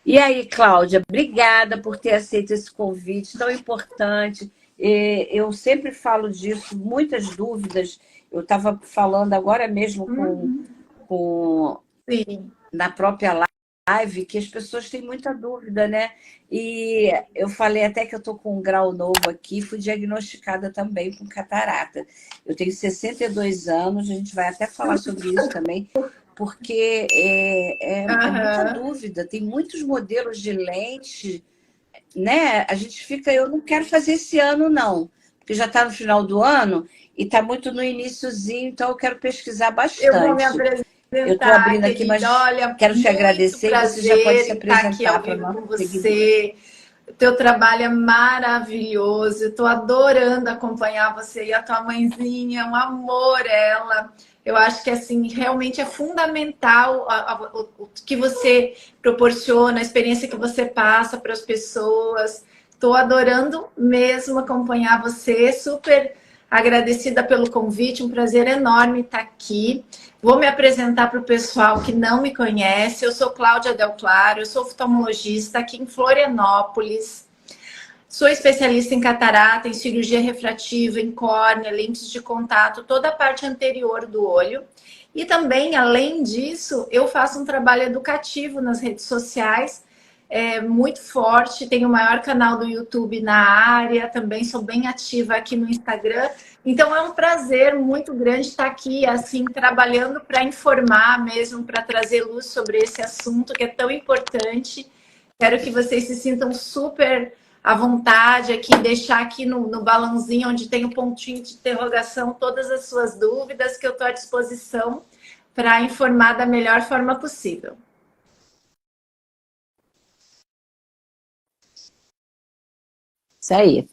E aí, Cláudia, obrigada por ter aceito esse convite tão importante. Eu sempre falo disso, muitas dúvidas. Eu estava falando agora mesmo Uhum. com Sim. na própria live que as pessoas têm muita dúvida, né? E eu falei até que eu estou com um grau novo aqui, fui diagnosticada também com catarata. Eu tenho 62 anos, a gente vai até falar sobre isso também, porque é muita Aham. dúvida, tem muitos modelos de lente, né? A gente fica, eu não quero fazer esse ano, não, porque já está no final do ano e está muito no iniciozinho, então eu quero pesquisar Eu vou me bastante. Eu estou apresentar, abrindo aqui, querida. mas Olha, quero te muito agradecer e você já pode prazer se em estar aqui ao apresentar para vivo com nossos seguidores. você. O teu trabalho é maravilhoso. Eu estou adorando acompanhar você e a tua mãezinha, um amor ela. Eu acho que assim realmente é fundamental o que você proporciona, a experiência que você passa para as pessoas. Estou adorando mesmo acompanhar você. Super agradecida pelo convite, um prazer enorme estar aqui. Vou me apresentar para o pessoal que não me conhece. Eu sou Cláudia Del Claro, eu sou oftalmologista aqui em Florianópolis. Sou especialista em catarata, em cirurgia refrativa, em córnea, lentes de contato, toda a parte anterior do olho. E também, além disso, eu faço um trabalho educativo nas redes sociais, muito forte. Tenho o maior canal do YouTube na área, também sou bem ativa aqui no Instagram. Então é um prazer muito grande estar aqui, assim, trabalhando para informar mesmo, para trazer luz sobre esse assunto que é tão importante. Quero que vocês se sintam super à vontade aqui, deixar aqui no balãozinho onde tem o pontinho de interrogação todas as suas dúvidas, que eu estou à disposição para informar da melhor forma possível. Isso aí.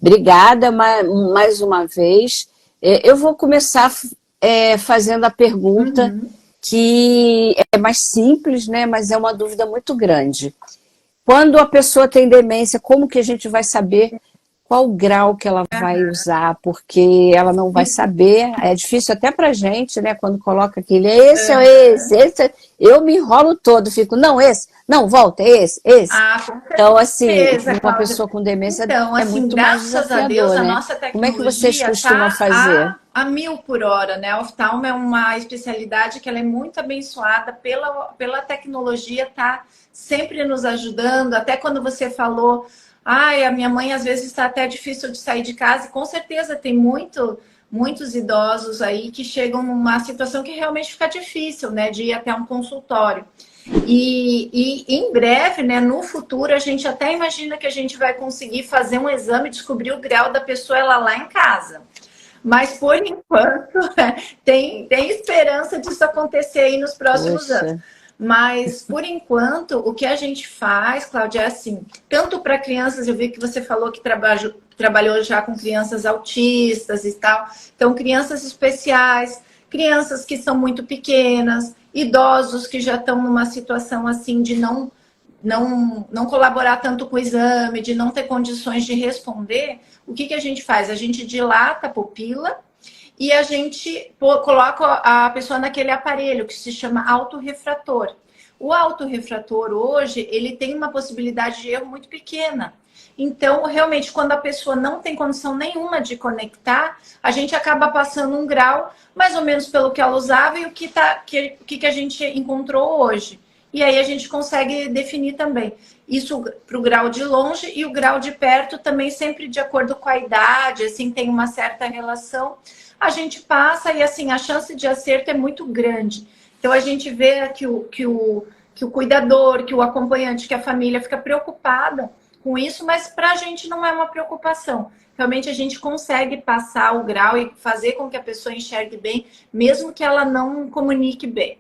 Obrigada mais uma vez. Eu vou começar fazendo a pergunta Uhum. que é mais simples, né? Mas é uma dúvida muito grande. Quando a pessoa tem demência, como que a gente vai saber qual grau que ela vai usar? Porque ela não vai saber. É difícil até para a gente, né? Quando coloca aquele, esse é esse, esse é... Eu me enrolo todo, fico, não, esse, não, volta, esse. Ah, com Então, assim, certeza, uma Cláudia. pessoa com demência Então, é assim, muito mais graças a Deus, desafiador, a né? nossa Como é que vocês tecnologia costumam tá fazer? a 1000 por hora, né? A oftalmo é uma especialidade que ela é muito abençoada pela tecnologia, tá sempre nos ajudando. Até quando você falou, ai, a minha mãe às vezes está até difícil de sair de casa, e com certeza tem muitos idosos aí que chegam numa situação que realmente fica difícil, né? De ir até um consultório. E em breve, né, no futuro, a gente até imagina que a gente vai conseguir fazer um exame e descobrir o grau da pessoa ela lá em casa. Mas, por enquanto, tem esperança disso acontecer aí nos próximos Poxa, anos. Mas, por enquanto, o que a gente faz, Cláudia, é assim, tanto para crianças, eu vi que você falou que trabalhou já com crianças autistas e tal, então, crianças especiais, crianças que são muito pequenas, idosos que já estão numa situação assim de não colaborar tanto com o exame, de não ter condições de responder, o que a gente faz? A gente dilata a pupila e a gente coloca a pessoa naquele aparelho que se chama autorrefrator. O autorrefrator hoje, ele tem uma possibilidade de erro muito pequena. Então, realmente, quando a pessoa não tem condição nenhuma de conectar, a gente acaba passando um grau, mais ou menos pelo que ela usava e o que a gente encontrou hoje. E aí a gente consegue definir também. Isso para o grau de longe e o grau de perto também sempre de acordo com a idade, assim, tem uma certa relação. A gente passa e assim, a chance de acerto é muito grande. Então a gente vê que o cuidador, que o acompanhante, que a família fica preocupada com isso, mas para a gente não é uma preocupação. Realmente a gente consegue passar o grau e fazer com que a pessoa enxergue bem, mesmo que ela não comunique bem.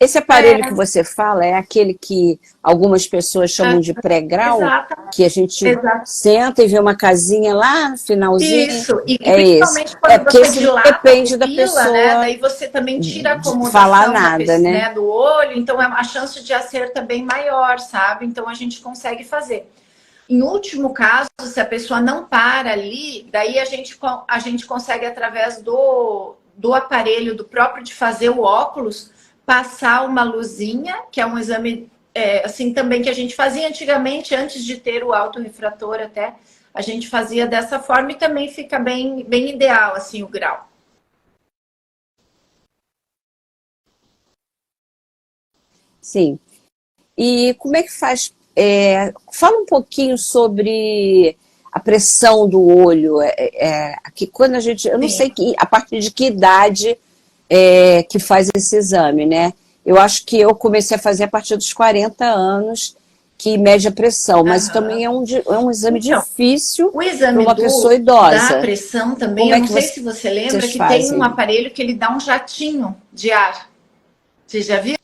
esse aparelho que você fala é aquele que algumas pessoas chamam de pré-grau, Exato, que a gente exato. senta e vê uma casinha lá no finalzinho. Isso, e É esse. principalmente É quando porque você esse não dilata a depende da pupila, né? pessoa Daí você também tira a de falar acomodação nada, né? né, do olho, então a chance de acerto é bem maior, sabe? Então a gente consegue fazer. Em último caso, se a pessoa não para ali, daí a gente consegue, através do aparelho, do próprio de fazer o óculos, passar uma luzinha, que é um exame assim também que a gente fazia antigamente, antes de ter o autorrefrator até, a gente fazia dessa forma e também fica bem, bem ideal assim o grau. Sim. E como é que faz? Fala um pouquinho sobre a pressão do olho. Que quando a gente, eu não sei a partir de que idade que faz esse exame, né? Eu acho que eu comecei a fazer a partir dos 40 anos, que mede a pressão, mas também é um exame difícil para uma pessoa idosa. Da pressão também, eu não sei se você lembra que tem um aparelho que ele dá um jatinho de ar. Você já viu?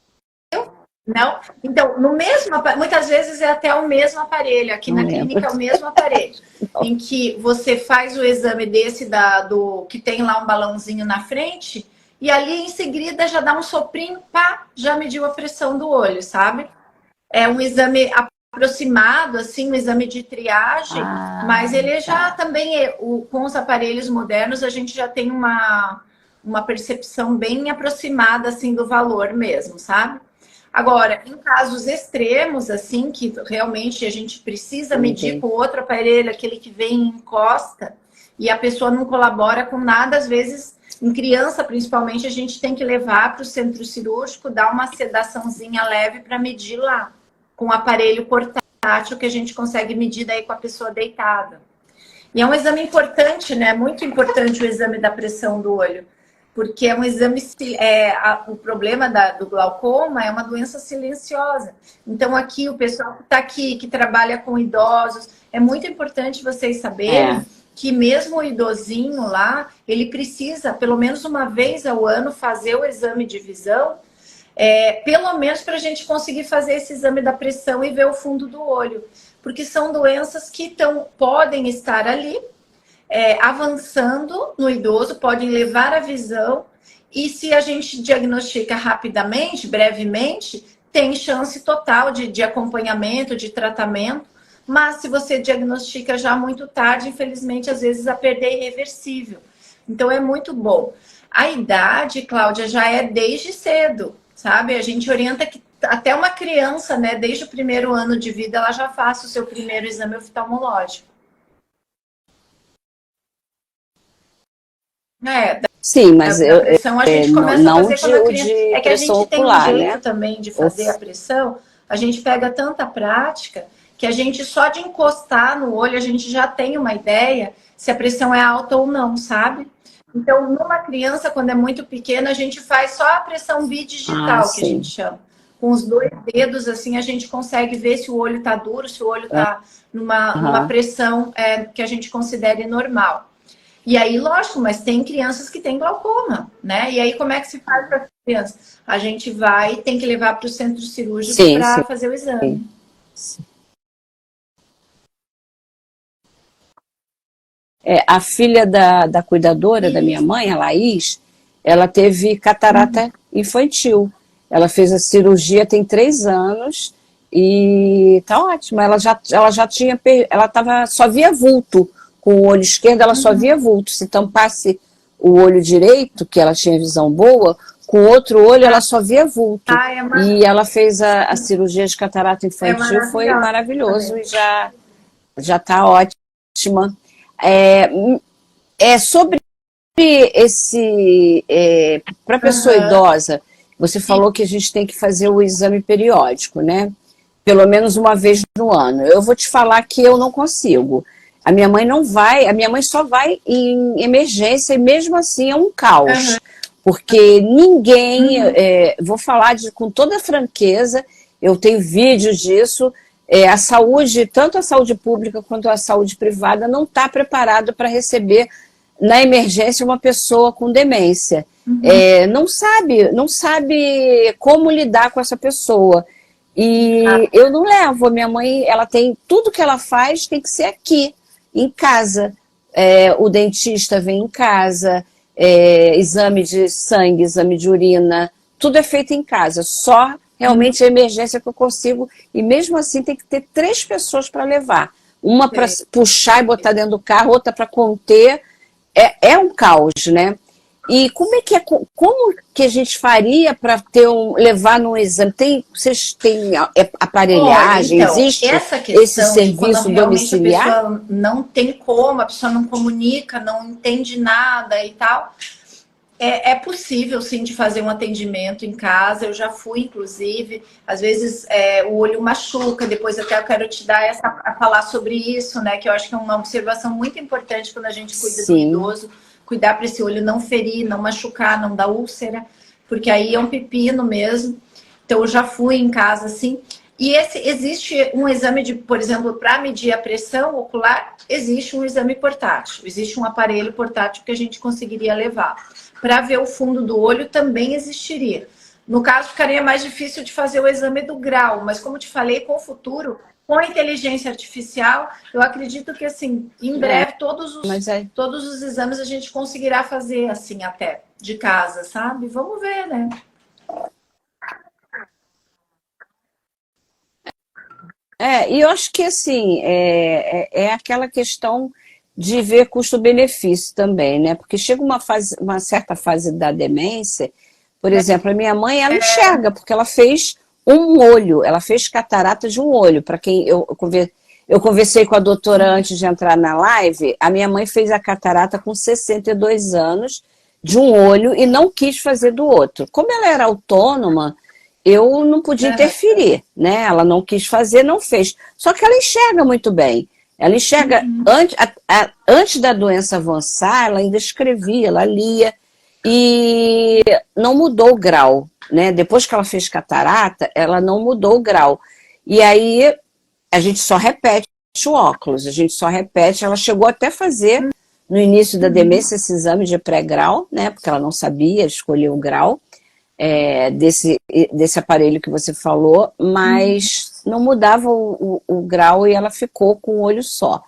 Não? Então, no mesmo, muitas vezes é até o mesmo aparelho. Aqui na clínica é o mesmo aparelho. Em que você faz o exame desse que tem lá um balãozinho na frente, e ali em seguida já dá um soprinho, pá, já mediu a pressão do olho, sabe? É um exame aproximado, assim, um exame de triagem, mas ele já também, com os aparelhos modernos, a gente já tem uma percepção bem aproximada, assim, do valor mesmo, sabe? Agora, em casos extremos, assim, que realmente a gente precisa medir com outro aparelho, aquele que vem e encosta, e a pessoa não colabora com nada, às vezes, em criança, principalmente, a gente tem que levar para o centro cirúrgico, dar uma sedaçãozinha leve para medir lá, com o aparelho portátil que a gente consegue medir daí com a pessoa deitada. E é um exame importante, né? Muito importante o exame da pressão do olho. Porque é um exame, o problema do glaucoma é uma doença silenciosa. Então, aqui, o pessoal que está aqui, que trabalha com idosos, é muito importante vocês saberem que mesmo o idosinho lá, ele precisa, pelo menos uma vez ao ano, fazer o exame de visão, pelo menos para a gente conseguir fazer esse exame da pressão e ver o fundo do olho. Porque são doenças que podem estar ali, avançando no idoso, podem levar a visão, e se a gente diagnostica rapidamente, brevemente, tem chance total de acompanhamento, de tratamento, mas se você diagnostica já muito tarde, infelizmente, às vezes a perda é irreversível. Então é muito bom. A idade, Cláudia, já é desde cedo, sabe? A gente orienta que até uma criança, né, desde o primeiro ano de vida, ela já faça o seu primeiro exame oftalmológico. Sim, mas a pressão a gente começa a fazer quando a criança... É que a gente ocular, tem um jeito, né, também de fazer a pressão, a gente pega tanta prática que a gente só de encostar no olho, a gente já tem uma ideia se a pressão é alta ou não, sabe? Então, numa criança, quando é muito pequena, a gente faz só a pressão bidigital, que a gente chama. Com os 2 dedos, assim, a gente consegue ver se o olho tá duro, se o olho tá numa pressão que a gente considere normal. E aí, lógico, mas tem crianças que têm glaucoma, né? E aí, como é que se faz para criança? A gente tem que levar para o centro cirúrgico para fazer o exame. Sim. A filha da cuidadora da minha mãe, a Laís, ela teve catarata infantil. Ela fez a cirurgia tem 3 anos e tá ótima. Ela já tinha, só via vulto. Com o olho esquerdo, ela só via vulto. Se tampasse o olho direito, que ela tinha visão boa, com o outro olho ela só via vulto. E ela fez a cirurgia de catarata infantil, foi maravilhoso também. E já está ótima. Sobre para a pessoa idosa, você falou que a gente tem que fazer o exame periódico, né? Pelo menos uma vez no ano. Eu vou te falar que eu não consigo. A minha mãe não vai, a minha mãe só vai em emergência e mesmo assim é um caos. Porque ninguém, vou falar com toda franqueza, eu tenho vídeos disso, a saúde, tanto a saúde pública quanto a saúde privada, não está preparado para receber na emergência uma pessoa com demência. Não sabe como lidar com essa pessoa. E eu não levo, a minha mãe, ela tem, tudo que ela faz tem que ser aqui. Em casa, o dentista vem em casa, exame de sangue, exame de urina, tudo é feito em casa, só realmente a emergência que eu consigo, e mesmo assim tem que ter 3 pessoas para levar, uma para puxar e botar dentro do carro, outra para conter, é um caos, né? E como é que é, como que a gente faria para ter levar num exame? Vocês têm Olha, aparelhagem? então, Existe essa esse questão de quando serviço realmente a domiciliar? pessoa não tem como, a pessoa não comunica, não entende nada e tal, é possível sim de fazer um atendimento em casa. Eu já fui, inclusive, às vezes o olho machuca, depois até eu quero te dar a falar sobre isso, né? Que eu acho que é uma observação muito importante quando a gente cuida do Sim. idoso, cuidar para esse olho não ferir, não machucar, não dar úlcera, porque aí é um pepino mesmo. Então eu já fui em casa assim. E existe um exame de, por exemplo, para medir a pressão ocular, existe um exame portátil, existe um aparelho portátil que a gente conseguiria levar. Para ver o fundo do olho também existiria. No caso, ficaria mais difícil de fazer o exame do grau, mas como te falei, com o futuro, com a inteligência artificial, eu acredito que assim, em breve Mas todos os exames a gente conseguirá fazer assim até de casa, sabe? Vamos ver, né? e eu acho que assim, é aquela questão de ver custo-benefício também, né? Porque chega uma certa fase da demência, por exemplo, a minha mãe, ela enxerga, porque ela fez um olho, ela fez catarata de um olho. Para quem eu conversei com a doutora antes de entrar na live, a minha mãe fez a catarata com 62 anos de um olho e não quis fazer do outro. Como ela era autônoma, eu não podia interferir, né? Ela não quis fazer, não fez. Só que ela enxerga muito bem. Ela enxerga, antes da doença avançar, ela ainda escrevia, ela lia, e não mudou o grau, né? Depois que ela fez catarata, ela não mudou o grau. E aí a gente só repete o óculos, a gente só repete. Ela chegou até a fazer, no início da demência, esse exame de pré-grau, né? Porque ela não sabia escolher o grau desse aparelho que você falou, mas não mudava o grau e ela ficou com um olho só.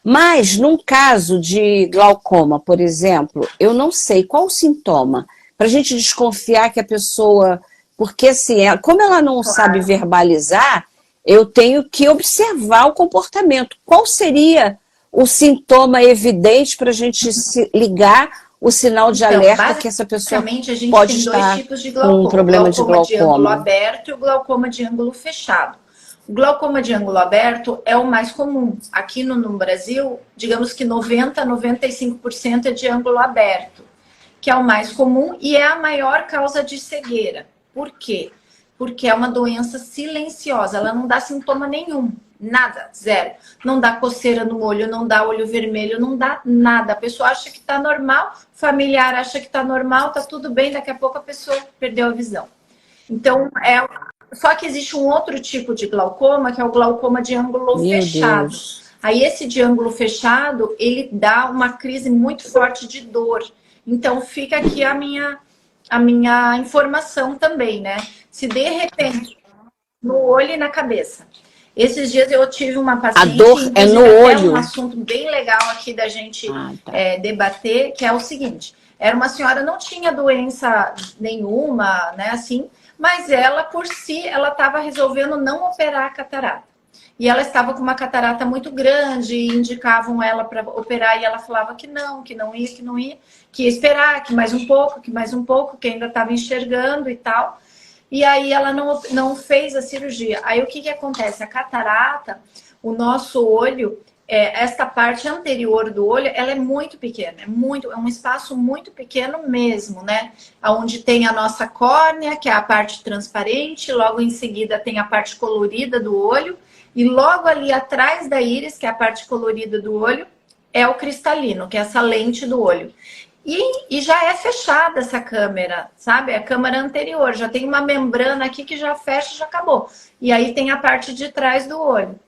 Mas, num caso de glaucoma, por exemplo, eu não sei qual o sintoma, para a gente desconfiar que a pessoa. Porque, assim, como ela não sabe verbalizar, eu tenho que observar o comportamento. Qual seria o sintoma evidente para a gente se ligar o sinal de Então, alerta que essa pessoa basicamente, a gente pode tem dois estar tipos de com um glaucoma. O problema de glaucoma de ângulo glaucoma? aberto e o glaucoma de ângulo fechado. O glaucoma de ângulo aberto é o mais comum. Aqui no Brasil, digamos que 90 a 95% é de ângulo aberto, que é o mais comum e é a maior causa de cegueira. Por quê? Porque é uma doença silenciosa, ela não dá sintoma nenhum, nada, zero. Não dá coceira no olho, não dá olho vermelho, não dá nada. A pessoa acha que tá normal, o familiar acha que tá normal, tá tudo bem, daqui a pouco a pessoa perdeu a visão. Então, só que existe um outro tipo de glaucoma, que é o glaucoma de ângulo Meu fechado. Deus. Aí esse de ângulo fechado, ele dá uma crise muito forte de dor. Então fica aqui a minha informação também, né? Se de repente, no olho e na cabeça. Esses dias eu tive uma A paciente, dor é no inclusive até um olho? assunto bem legal aqui da gente Ah, tá. debater, que é o seguinte: era uma senhora, não tinha doença nenhuma, né, assim, mas ela, por si, ela estava resolvendo não operar a catarata. E ela estava com uma catarata muito grande, e indicavam ela para operar, e ela falava que não ia, que não ia, que ia esperar, que mais um pouco, que mais um pouco, que ainda estava enxergando e tal. E aí ela não fez a cirurgia. Aí o que acontece? A catarata, o nosso olho, esta parte anterior do olho, ela é muito pequena, é um espaço muito pequeno mesmo, né? Onde tem a nossa córnea, que é a parte transparente, logo em seguida tem a parte colorida do olho, e logo ali atrás da íris, que é a parte colorida do olho, é o cristalino, que é essa lente do olho. E já é fechada essa câmera, sabe? A câmera anterior, já tem uma membrana aqui que já fecha e já acabou. E aí tem a parte de trás do olho.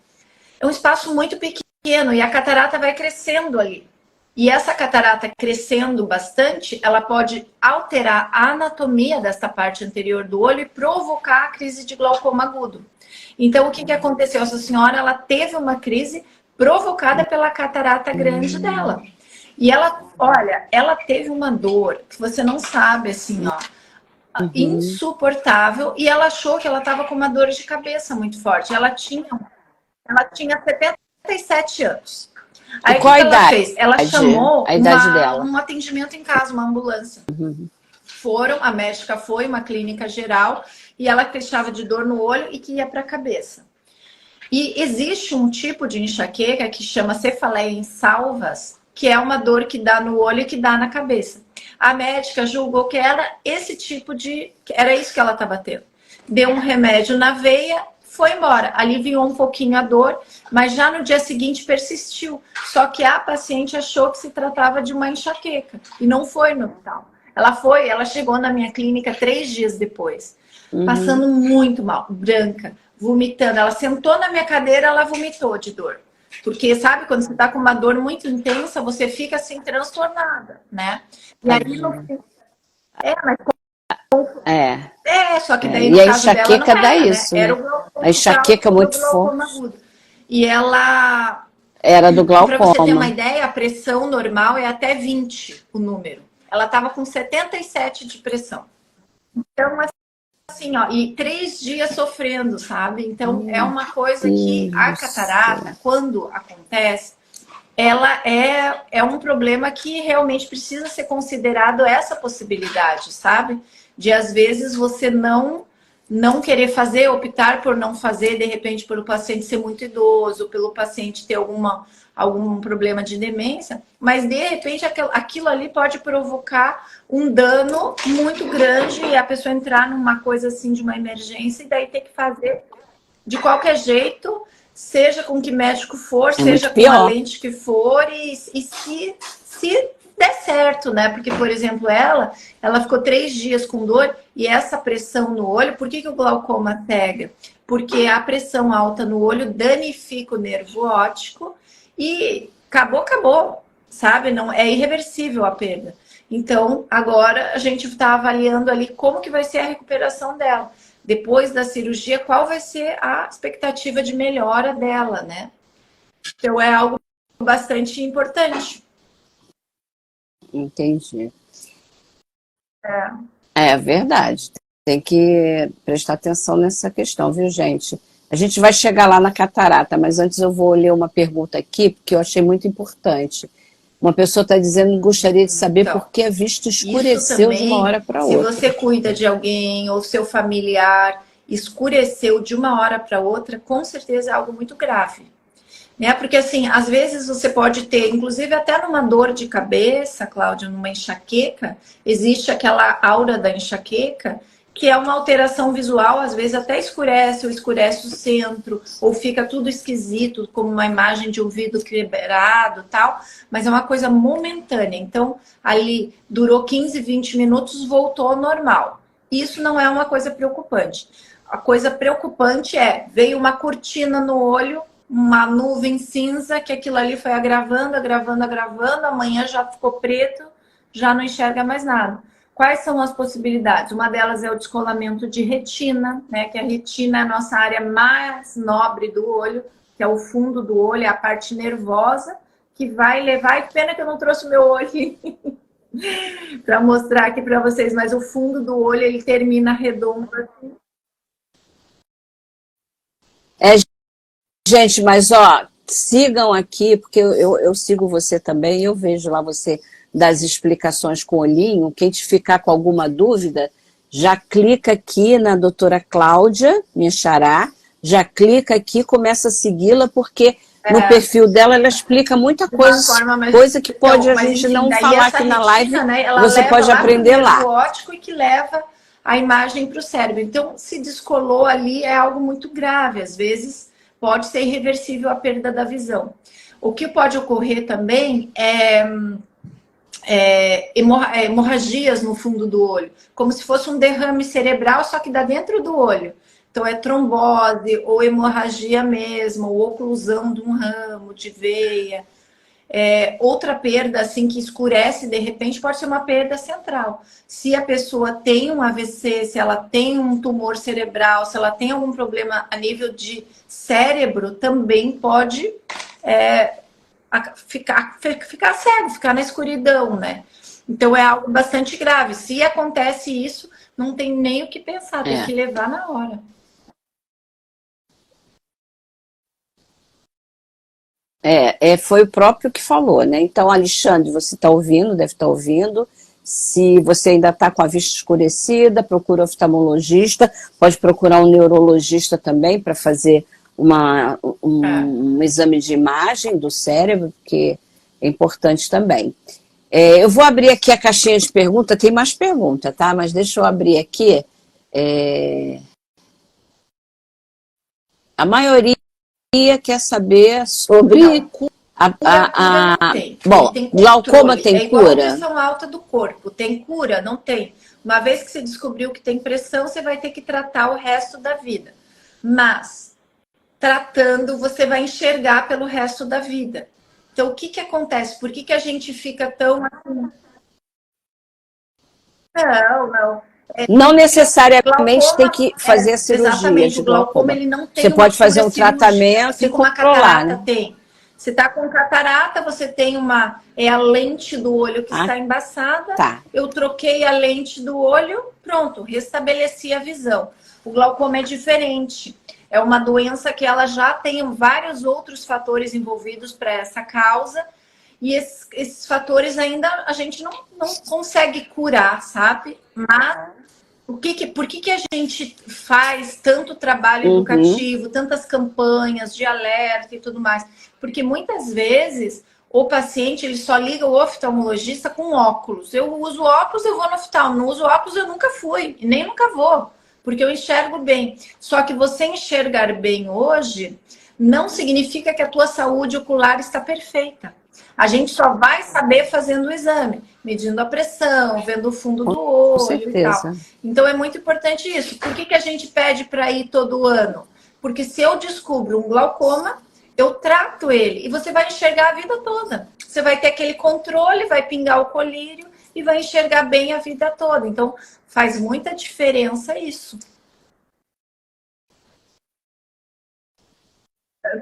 É um espaço muito pequeno e a catarata vai crescendo ali. E essa catarata crescendo bastante, ela pode alterar a anatomia desta parte anterior do olho e provocar a crise de glaucoma agudo. Então, o que aconteceu? Essa senhora, ela teve uma crise provocada pela catarata grande dela. E ela, olha, ela teve uma dor que você não sabe, assim, ó, insuportável. E ela achou que ela estava com uma dor de cabeça muito forte. Ela tinha 77 anos. E Aí o que qual a que ela idade? fez? Ela chamou A idade dela? um atendimento em casa, uma ambulância. A médica foi, uma clínica geral, e ela queixava de dor no olho e que ia para a cabeça. E existe um tipo de enxaqueca que chama cefaleia em salvas, que é uma dor que dá no olho e que dá na cabeça. A médica julgou que era esse tipo de... Era isso que ela estava tendo. Deu um remédio na veia, foi embora. Aliviou um pouquinho a dor, mas já no dia seguinte persistiu. Só que a paciente achou que se tratava de uma enxaqueca e não foi no hospital. Ela chegou na minha clínica 3 dias depois, passando muito mal, branca, vomitando. Ela sentou na minha cadeira, ela vomitou de dor. Porque, sabe, quando você tá com uma dor muito intensa, você fica assim, transtornada, né? E aí, no fim... só que daí E no a caso dela não enxaqueca dá era, né? isso, Era né? o glaucoma, A enxaqueca o muito glaucoma forte agudo. E ela, era do para você ter uma glaucoma. ideia, a pressão normal é até 20 o número. Ela estava com 77 de pressão. Então, assim, ó, e 3 dias sofrendo, sabe? Então, é uma coisa que Deus a do céu. catarata, quando acontece, ela é um problema que realmente precisa ser considerado essa possibilidade, sabe? De, às vezes, você não querer fazer, optar por não fazer, de repente, por o paciente ser muito idoso, pelo paciente ter algum problema de demência, mas, de repente, aquilo ali pode provocar um dano muito grande e a pessoa entrar numa coisa assim de uma emergência e daí ter que fazer de qualquer jeito, seja com que médico for, É muito seja com a pior. lente que for, e se der certo, né? Porque, por exemplo, ela ficou 3 dias com dor e essa pressão no olho, por que o glaucoma pega? Porque a pressão alta no olho danifica o nervo óptico e acabou, sabe? Não é irreversível a perda. Então, agora a gente está avaliando ali como que vai ser a recuperação dela. Depois da cirurgia, qual vai ser a expectativa de melhora dela, né? Então, é algo bastante importante. Entendi. É verdade. Tem que prestar atenção nessa questão, viu, gente? A gente vai chegar lá na catarata, mas antes eu vou ler uma pergunta aqui, porque eu achei muito importante. Uma pessoa está dizendo que gostaria de saber Então, por que a vista isso escureceu de uma também, hora para se outra. você cuida de alguém ou seu familiar escureceu de uma hora para outra, com certeza é algo muito grave. Né? Porque, assim, às vezes você pode ter, inclusive até numa dor de cabeça, Cláudia, numa enxaqueca, existe aquela aura da enxaqueca, que é uma alteração visual, às vezes até escurece, ou escurece o centro, ou fica tudo esquisito, como uma imagem de um vidro quebrado, tal, mas é uma coisa momentânea. Então, ali durou 15, 20 minutos, voltou ao normal. Isso não é uma coisa preocupante. A coisa preocupante é, veio uma cortina no olho, uma nuvem cinza, que aquilo ali foi agravando, amanhã já ficou preto, já não enxerga mais nada. Quais são as possibilidades? Uma delas é o descolamento de retina, né? Que a retina é a nossa área mais nobre do olho, que é o fundo do olho, é a parte nervosa, que vai levar... E pena que eu não trouxe o meu olho para mostrar aqui para vocês, mas o fundo do olho, ele termina redondo assim. É, gente, mas ó, sigam aqui, porque eu sigo você também, eu vejo lá você das explicações com o olhinho. Quem te ficar com alguma dúvida, já clica aqui na doutora Cláudia, minha xará, já clica aqui, começa a segui-la, porque no perfil dela ela explica muita coisa, coisa que pode a gente enfim, não falar aqui na live, né, ela você leva pode lá aprender pro nervo lá. óptico e que leva a imagem para o cérebro. Então, se descolou ali, é algo muito grave. Às vezes, pode ser irreversível a perda da visão. O que pode ocorrer também é hemorragias no fundo do olho, como se fosse um derrame cerebral, só que dá dentro do olho. Então, é trombose, ou hemorragia mesmo, ou oclusão de um ramo de veia. Outra perda, assim, que escurece, de repente, pode ser uma perda central. Se a pessoa tem um AVC, se ela tem um tumor cerebral, se ela tem algum problema a nível de cérebro, também pode ficar cego, ficar na escuridão, né? Então, é algo bastante grave. Se acontece isso, não tem nem o que pensar, tem que levar na hora. Foi o próprio que falou, né? Então, Alexandre, você está ouvindo, deve estar ouvindo. Se você ainda está com a vista escurecida, procura um oftalmologista, pode procurar um neurologista também para fazer um exame de imagem do cérebro, que é importante também. Eu vou abrir aqui a caixinha de pergunta, tem mais pergunta, tá? Mas deixa eu abrir aqui. A maioria quer saber sobre não tem. Bom, tem glaucoma tem cura? É igual a pressão alta do corpo. Tem cura? Não tem. Uma vez que você descobriu que tem pressão, você vai ter que tratar o resto da vida. Mas, tratando, você vai enxergar pelo resto da vida. Então, o que acontece? Por que a gente fica tão assim? Não. Não necessariamente tem que fazer a cirurgia exatamente, de o glaucoma glaucoma. ele não tem Você pode fazer um tratamento assim e como a controlar, catarata né? tem. Você está com catarata, você tem a lente do olho que está embaçada. Tá. Eu troquei a lente do olho, pronto, restabeleci a visão. O glaucoma é diferente. É uma doença que ela já tem vários outros fatores envolvidos para essa causa. E esses fatores ainda a gente não consegue curar, sabe? Mas por que a gente faz tanto trabalho educativo, tantas campanhas de alerta e tudo mais? Porque muitas vezes o paciente ele só liga o oftalmologista com óculos. Eu uso óculos, eu vou no oftalmo. Não uso óculos, eu nunca fui e nem nunca vou, porque eu enxergo bem. Só que você enxergar bem hoje não significa que a tua saúde ocular está perfeita. A gente só vai saber fazendo o exame, medindo a pressão, vendo o fundo do olho e tal. Então é muito importante isso. Por que a gente pede para ir todo ano? Porque se eu descubro um glaucoma, eu trato ele e você vai enxergar a vida toda. Você vai ter aquele controle, vai pingar o colírio e vai enxergar bem a vida toda. Então faz muita diferença isso.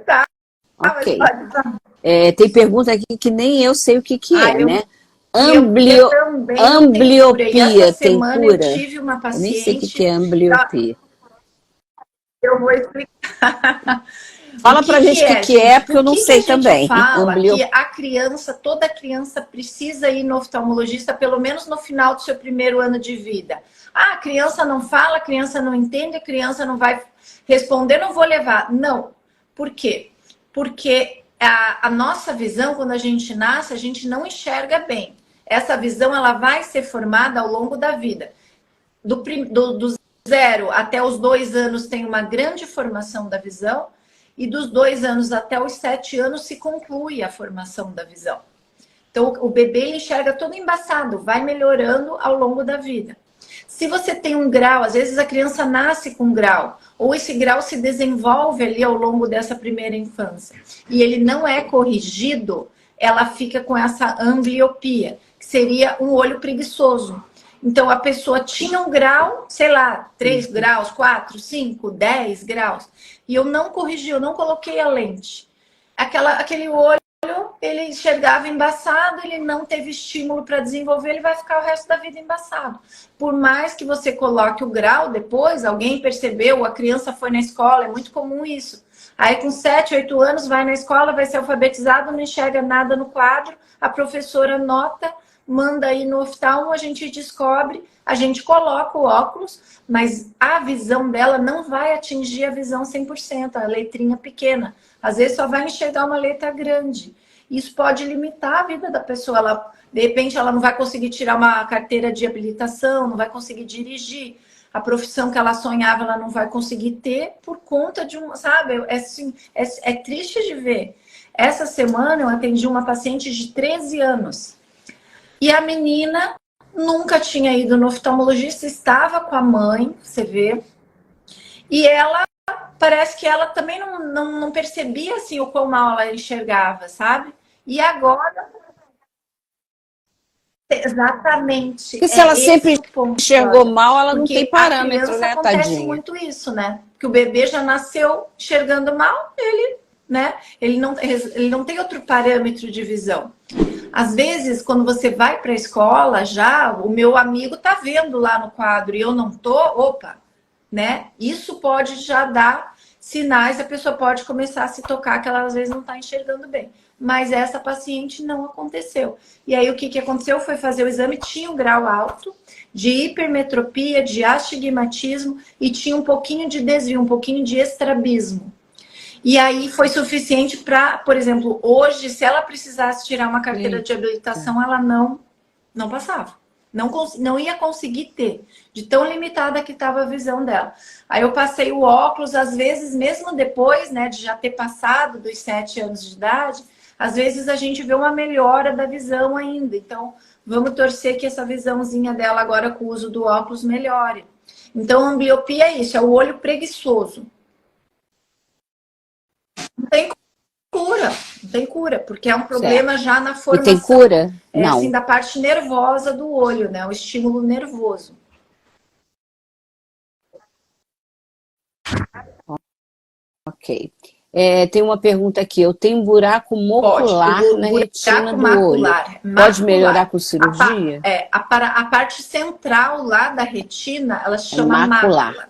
Tá. Ok. Tem pergunta aqui que nem eu sei o que né? Ambliopia tem cura? Eu tive uma paciente... Eu nem sei o que é ambliopia. Eu vou explicar. Fala pra gente o que é, porque eu não sei também. Fala que a criança, toda criança precisa ir no oftalmologista pelo menos no final do seu primeiro ano de vida. Ah, a criança não fala, a criança não entende, a criança não vai responder, não vou levar. Não. Por quê? Porque a nossa visão, quando a gente nasce, a gente não enxerga bem. Essa visão ela vai ser formada ao longo da vida. Do 0 até os 2 anos tem uma grande formação da visão e dos 2 anos até os 7 anos se conclui a formação da visão. Então, o bebê ele enxerga todo embaçado, vai melhorando ao longo da vida. Se você tem um grau, às vezes a criança nasce com um grau, ou esse grau se desenvolve ali ao longo dessa primeira infância, e ele não é corrigido, ela fica com essa ambliopia, que seria um olho preguiçoso. Então, a pessoa tinha um grau, sei lá, 3 graus, 4, 5, 10 graus, e eu não corrigi, eu não coloquei a lente. Aquele olho, ele enxergava embaçado, ele não teve estímulo para desenvolver, ele vai ficar o resto da vida embaçado. Por mais que você coloque o grau depois, alguém percebeu, a criança foi na escola, é muito comum isso. Aí com 7, 8 anos vai na escola, vai ser alfabetizado, não enxerga nada no quadro, a professora nota, manda aí no oftalmo, a gente descobre, a gente coloca o óculos, mas a visão dela não vai atingir a visão 100%, a letrinha pequena. Às vezes só vai enxergar uma letra grande. Isso pode limitar a vida da pessoa. De repente ela não vai conseguir tirar uma carteira de habilitação, não vai conseguir dirigir. A profissão que ela sonhava, ela não vai conseguir ter por conta de uma, sabe? É triste de ver. Essa semana eu atendi uma paciente de 13 anos. E a menina nunca tinha ido no oftalmologista, estava com a mãe, você vê. E ela, parece que ela também não percebia assim, o quão mal ela enxergava, sabe? E agora... Exatamente. Porque se ela sempre enxergou mal, ela porque não tem parâmetro, né, acontece tadinha? muito isso, né? Que o bebê já nasceu enxergando mal, ele não tem outro parâmetro de visão. Às vezes, quando você vai para a escola, já o meu amigo tá vendo lá no quadro e eu não tô, opa, né? Isso pode já dar sinais, a pessoa pode começar a se tocar que ela às vezes não está enxergando bem. Mas essa paciente não aconteceu. E aí o que aconteceu foi fazer o exame, tinha um grau alto de hipermetropia, de astigmatismo e tinha um pouquinho de desvio, um pouquinho de estrabismo. E aí foi suficiente para, por exemplo, hoje, se ela precisasse tirar uma carteira de habilitação, ela não passava. Não ia conseguir ter, de tão limitada que estava a visão dela. Aí eu passei o óculos, às vezes, mesmo depois, né, de já ter passado dos 7 anos de idade, às vezes a gente vê uma melhora da visão ainda. Então, vamos torcer que essa visãozinha dela agora com o uso do óculos melhore. Então, a ambliopia é isso, é o olho preguiçoso. Não tem cura, não tem cura, porque é um problema já na formação. E tem cura? Não. Assim, da parte nervosa do olho, né? O estímulo nervoso. Ok. Tem uma pergunta aqui. Eu tenho um buraco macular na retina do olho. Pode melhorar com cirurgia? A parte central lá da retina, ela se chama mácula.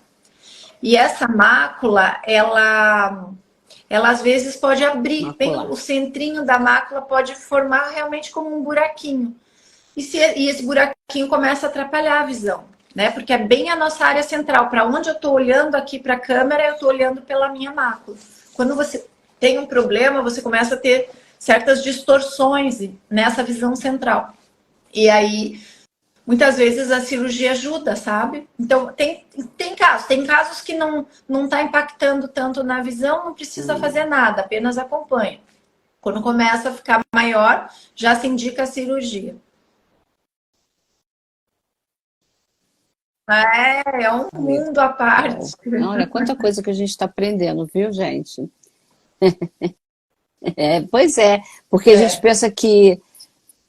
E essa mácula, ela às vezes pode abrir, bem, o centrinho da mácula pode formar realmente como um buraquinho. E esse buraquinho começa a atrapalhar a visão, né? Porque é bem a nossa área central. Para onde eu estou olhando aqui para a câmera, eu estou olhando pela minha mácula. Quando você tem um problema, você começa a ter certas distorções nessa visão central. E aí, muitas vezes a cirurgia ajuda, sabe? Então, tem casos que não está impactando tanto na visão, não precisa fazer nada, apenas acompanha. Quando começa a ficar maior, já se indica a cirurgia. É um mundo à parte. Olha, quanta coisa que a gente está aprendendo, viu, gente? Pois é, porque a gente pensa que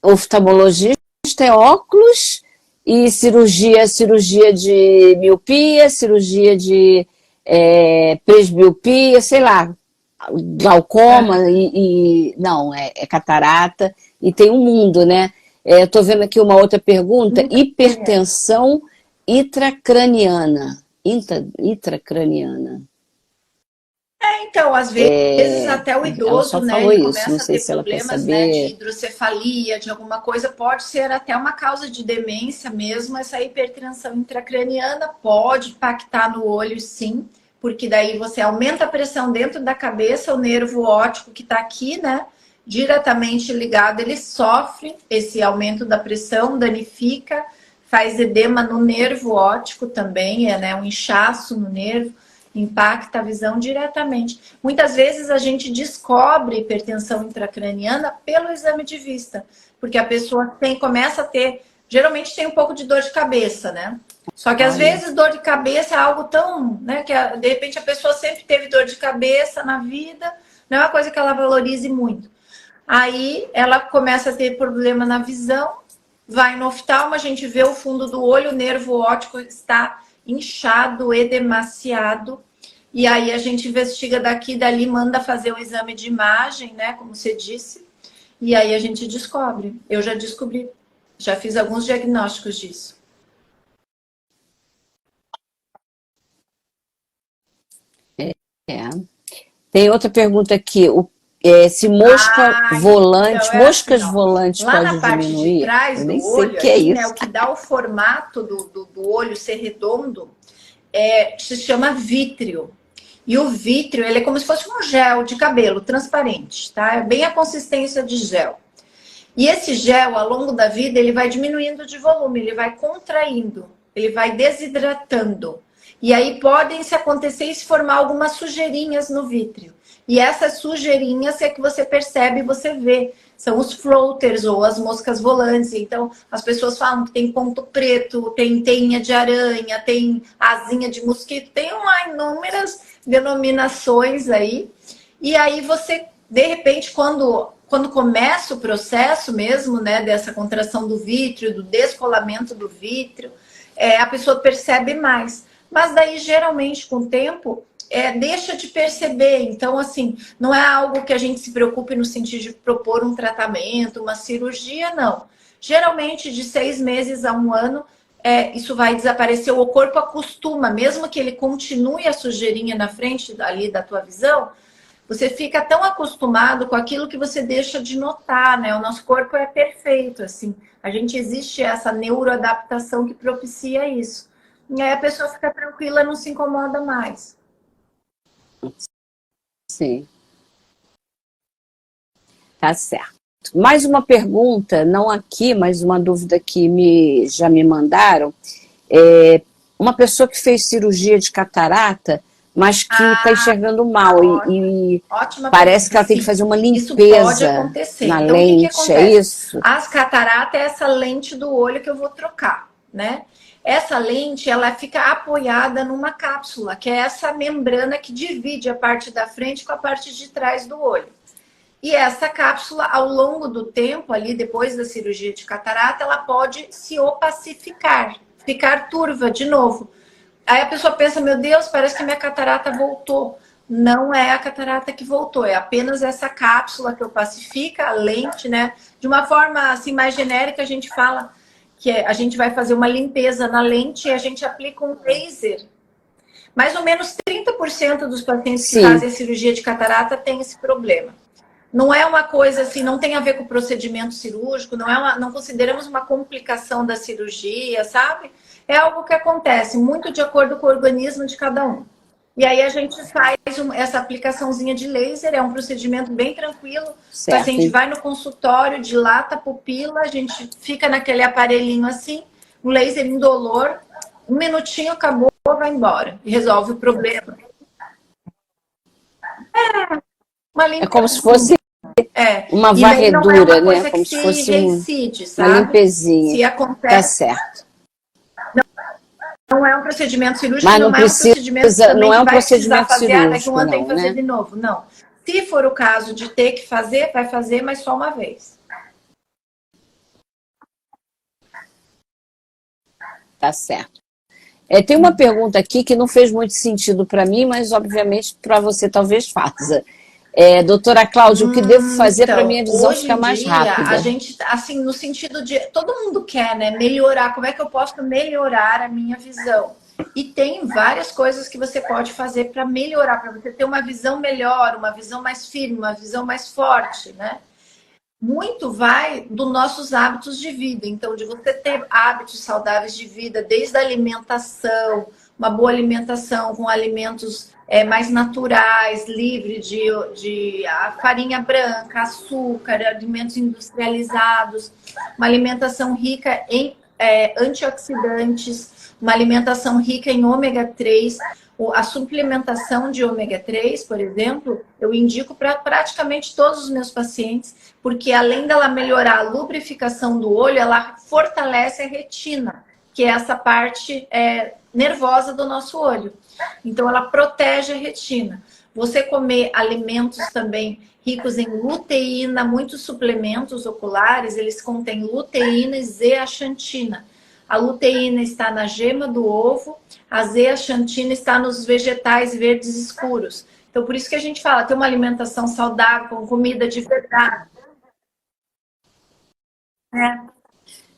oftalmologista é óculos e cirurgia de miopia, cirurgia de presbiopia, sei lá, glaucoma não, é catarata e tem um mundo, né? Eu tô vendo aqui uma outra pergunta, hipertensão intracraniana. Intracraniana. Então, às vezes até o idoso, né, ele começa não sei a ter problemas, né, de hidrocefalia, de alguma coisa, pode ser até uma causa de demência mesmo, essa hipertensão intracraniana pode impactar no olho, sim, porque daí você aumenta a pressão dentro da cabeça, o nervo óptico que está aqui, né, diretamente ligado, ele sofre esse aumento da pressão, danifica, faz edema no nervo óptico também, né, um inchaço no nervo, impacta a visão diretamente. Muitas vezes a gente descobre hipertensão intracraniana pelo exame de vista, porque a pessoa começa a ter, geralmente tem um pouco de dor de cabeça, né? Só que às vezes dor de cabeça é algo tão, né, que de repente a pessoa sempre teve dor de cabeça na vida, não é uma coisa que ela valorize muito. Aí ela começa a ter problema na visão, vai no oftalmo, a gente vê o fundo do olho, o nervo óptico está inchado, edemaciado, e aí a gente investiga daqui e dali, manda fazer o exame de imagem, né, como você disse, e aí a gente descobre. Eu já descobri, já fiz alguns diagnósticos disso. Tem outra pergunta aqui, se volante, então moscas assim, volantes lá pode na parte diminuir? de trás do olho, que é aqui, isso. Né, o que dá o formato do olho ser redondo se chama vítreo. E o vítreo, ele é como se fosse um gel de cabelo transparente, tá? É bem a consistência de gel. E esse gel, ao longo da vida, ele vai diminuindo de volume, ele vai contraindo, ele vai desidratando. E aí podem se acontecer e se formar algumas sujeirinhas no vítreo. E essas sujeirinhas é que você percebe e você vê. São os floaters ou as moscas volantes. Então, as pessoas falam que tem ponto preto, tem teinha de aranha, tem asinha de mosquito. Tem lá inúmeras denominações aí. E aí você, de repente, quando começa o processo mesmo, né, dessa contração do vítreo, do descolamento do vítreo, a pessoa percebe mais. Mas daí, geralmente, com o tempo, deixa de perceber. Então, assim, não é algo que a gente se preocupe no sentido de propor um tratamento, uma cirurgia, não. Geralmente, de 6 meses a 1 ano, isso vai desaparecer, o corpo acostuma, mesmo que ele continue a sujeirinha na frente ali da tua visão, você fica tão acostumado com aquilo que você deixa de notar, né? O nosso corpo é perfeito, assim. A gente existe essa neuroadaptação que propicia isso. E aí a pessoa fica tranquila, não se incomoda mais. Sim. Tá certo. Mais uma pergunta, não aqui, mas uma dúvida que já me mandaram. Uma pessoa que fez cirurgia de catarata, mas que está enxergando mal e parece que ela tem que fazer uma limpeza na então, lente, é isso? As cataratas é essa lente do olho que eu vou trocar, né? Essa lente, ela fica apoiada numa cápsula, que é essa membrana que divide a parte da frente com a parte de trás do olho. E essa cápsula, ao longo do tempo, ali depois da cirurgia de catarata, ela pode se opacificar, ficar turva de novo. Aí a pessoa pensa, meu Deus, parece que minha catarata voltou. Não é a catarata que voltou, é apenas essa cápsula que opacifica a lente, né? De uma forma assim mais genérica, a gente fala que a gente vai fazer uma limpeza na lente e a gente aplica um laser. Mais ou menos 30% dos pacientes que fazem a cirurgia de catarata têm esse problema. Não é uma coisa assim, não tem a ver com o procedimento cirúrgico, não consideramos uma complicação da cirurgia, sabe? É algo que acontece muito de acordo com o organismo de cada um. E aí a gente faz essa aplicaçãozinha de laser, é um procedimento bem tranquilo. Certo. O paciente vai no consultório, dilata a pupila, a gente fica naquele aparelhinho assim, um laser indolor, 1 minutinho, acabou, vai embora. E resolve o problema. É como se fosse uma varredura, né? Como se fosse uma limpezinha. Se acontece, tá certo. Não é um procedimento cirúrgico, mas não é um procedimento também não é um que vai procedimento fazer, cirúrgico, daqui um ano tem que fazer né? de novo. Não. Se for o caso de ter que fazer, vai fazer, mas só uma vez. Tá certo. Tem uma pergunta aqui que não fez muito sentido para mim, mas obviamente para você talvez faça. Doutora Cláudia, o que devo fazer para minha visão ficar mais rápida? A gente, assim, no sentido de... Todo mundo quer, né? Melhorar. Como é que eu posso melhorar a minha visão? E tem várias coisas que você pode fazer para melhorar, para você ter uma visão melhor, uma visão mais firme, uma visão mais forte, né? Muito vai dos nossos hábitos de vida. Então, de você ter hábitos saudáveis de vida, desde a alimentação, uma boa alimentação com alimentos mais naturais, livre de farinha branca, açúcar, alimentos industrializados, uma alimentação rica em antioxidantes, uma alimentação rica em ômega 3. A suplementação de ômega 3, por exemplo, eu indico para praticamente todos os meus pacientes, porque além dela melhorar a lubrificação do olho, ela fortalece a retina, que é essa parte nervosa do nosso olho. Então, ela protege a retina. Você comer alimentos também ricos em luteína, muitos suplementos oculares, eles contêm luteína e zeaxantina. A luteína está na gema do ovo, a zeaxantina está nos vegetais verdes escuros. Então, por isso que a gente fala, ter uma alimentação saudável, com comida de verdade.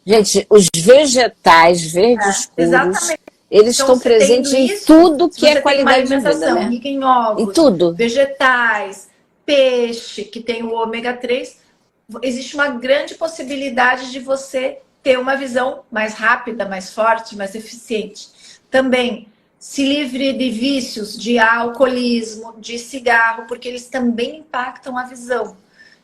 Gente, os vegetais verdes escuros, eles estão presentes em tudo que é qualidade de vida, né? Rica em ovos, em tudo. Vegetais, peixe, que tem o ômega 3, existe uma grande possibilidade de você ter uma visão mais rápida, mais forte, mais eficiente. Também se livre de vícios, de alcoolismo, de cigarro, porque eles também impactam a visão.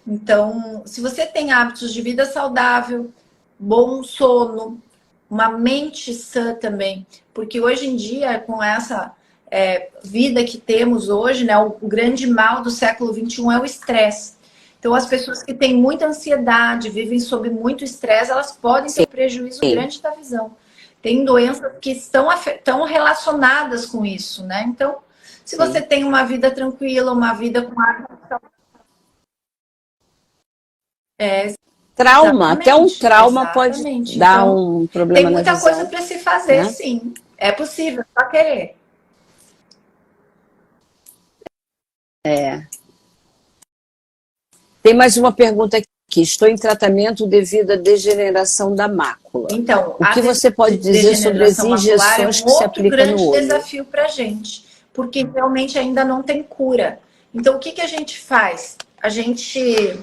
Então, se você tem hábitos de vida saudável, bom sono, uma mente sã também, porque hoje em dia, com essa vida que temos hoje, né, o grande mal do século XXI é o estresse. Então, as pessoas que têm muita ansiedade, vivem sob muito estresse, elas podem ter um prejuízo grande da visão. Tem doenças que estão relacionadas com isso, né? Então, se você tem uma vida tranquila, uma vida com trauma, até um trauma pode dar um problema na visão. Tem muita coisa para se fazer, né? Sim. É possível, só querer. Tem mais uma pergunta aqui. aqui, estou em tratamento devido à degeneração da mácula. Então, O que você pode dizer sobre as injeções que se aplicam no olho? É um outro grande desafio para a gente, porque realmente ainda não tem cura. Então, o que a gente faz? A gente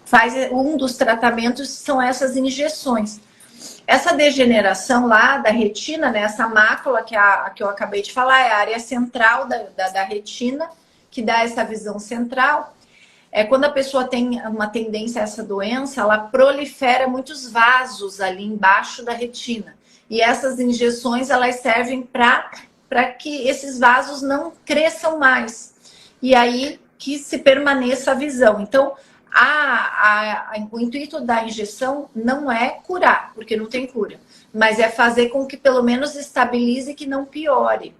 faz um dos tratamentos, são essas injeções. Essa degeneração lá da retina, né, essa mácula que eu acabei de falar, é a área central da retina, que dá essa visão central. Quando a pessoa tem uma tendência a essa doença, ela prolifera muitos vasos ali embaixo da retina. E essas injeções, elas servem para que esses vasos não cresçam mais. E aí que se permaneça a visão. Então, o intuito da injeção não é curar, porque não tem cura, mas é fazer com que pelo menos estabilize e que não piore.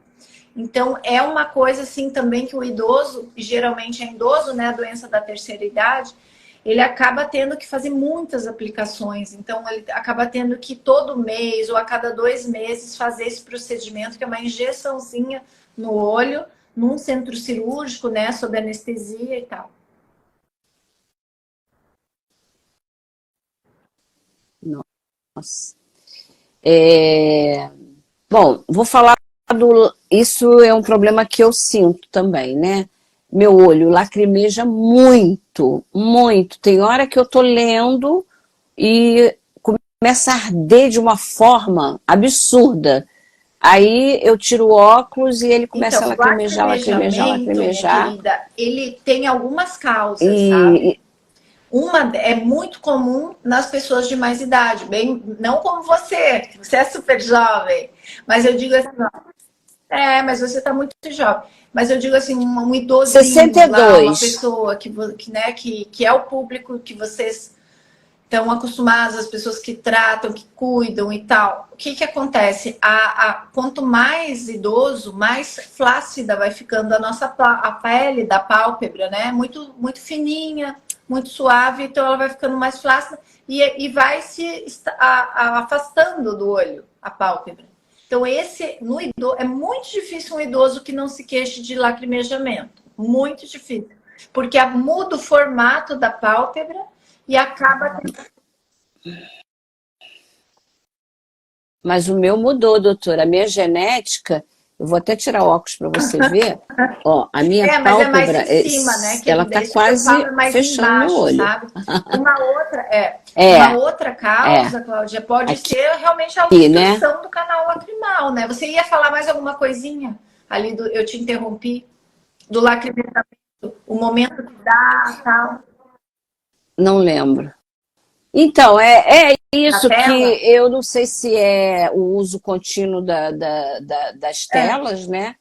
Então, é uma coisa assim também que o idoso, e geralmente é idoso, né, a doença da terceira idade, ele acaba tendo que fazer muitas aplicações. Então, ele acaba tendo que todo mês ou a cada 2 meses fazer esse procedimento, que é uma injeçãozinha no olho, num centro cirúrgico, né, sob anestesia e tal. Nossa. Bom, vou falar isso é um problema que eu sinto também, né? Meu olho lacrimeja muito, muito. Tem hora que eu tô lendo e começa a arder de uma forma absurda. Aí eu tiro o óculos e ele começa a lacrimejar. Minha querida, ele tem algumas causas, sabe? Uma é muito comum nas pessoas de mais idade, bem, não como você, que você é super jovem, mas eu digo assim, mas você está muito jovem. Mas eu digo assim, um idosinho 62. Lá, uma pessoa que é o público que vocês estão acostumados, as pessoas que tratam, que cuidam e tal. O que acontece? Quanto mais idoso, mais flácida vai ficando a pele da pálpebra, né? Muito, muito fininha, muito suave, então ela vai ficando mais flácida e vai se afastando do olho, a pálpebra. Então, no idoso, é muito difícil um idoso que não se queixe de lacrimejamento. Muito difícil. Porque muda o formato da pálpebra e acaba... Mas o meu mudou, doutora. A minha genética... Eu vou até tirar o óculos para você ver. Ó, a minha pálpebra, mas é mais em cima, né? Ela tá quase fechando embaixo, meu olho. Sabe? Uma outra causa, Cláudia, pode ser realmente a obstrução, né, do canal lacrimal, né? Você ia falar mais alguma coisinha ali eu te interrompi, do lacrimejamento, o momento que dá, tal. Não lembro. Então, isso que eu não sei se é o uso contínuo das telas, né?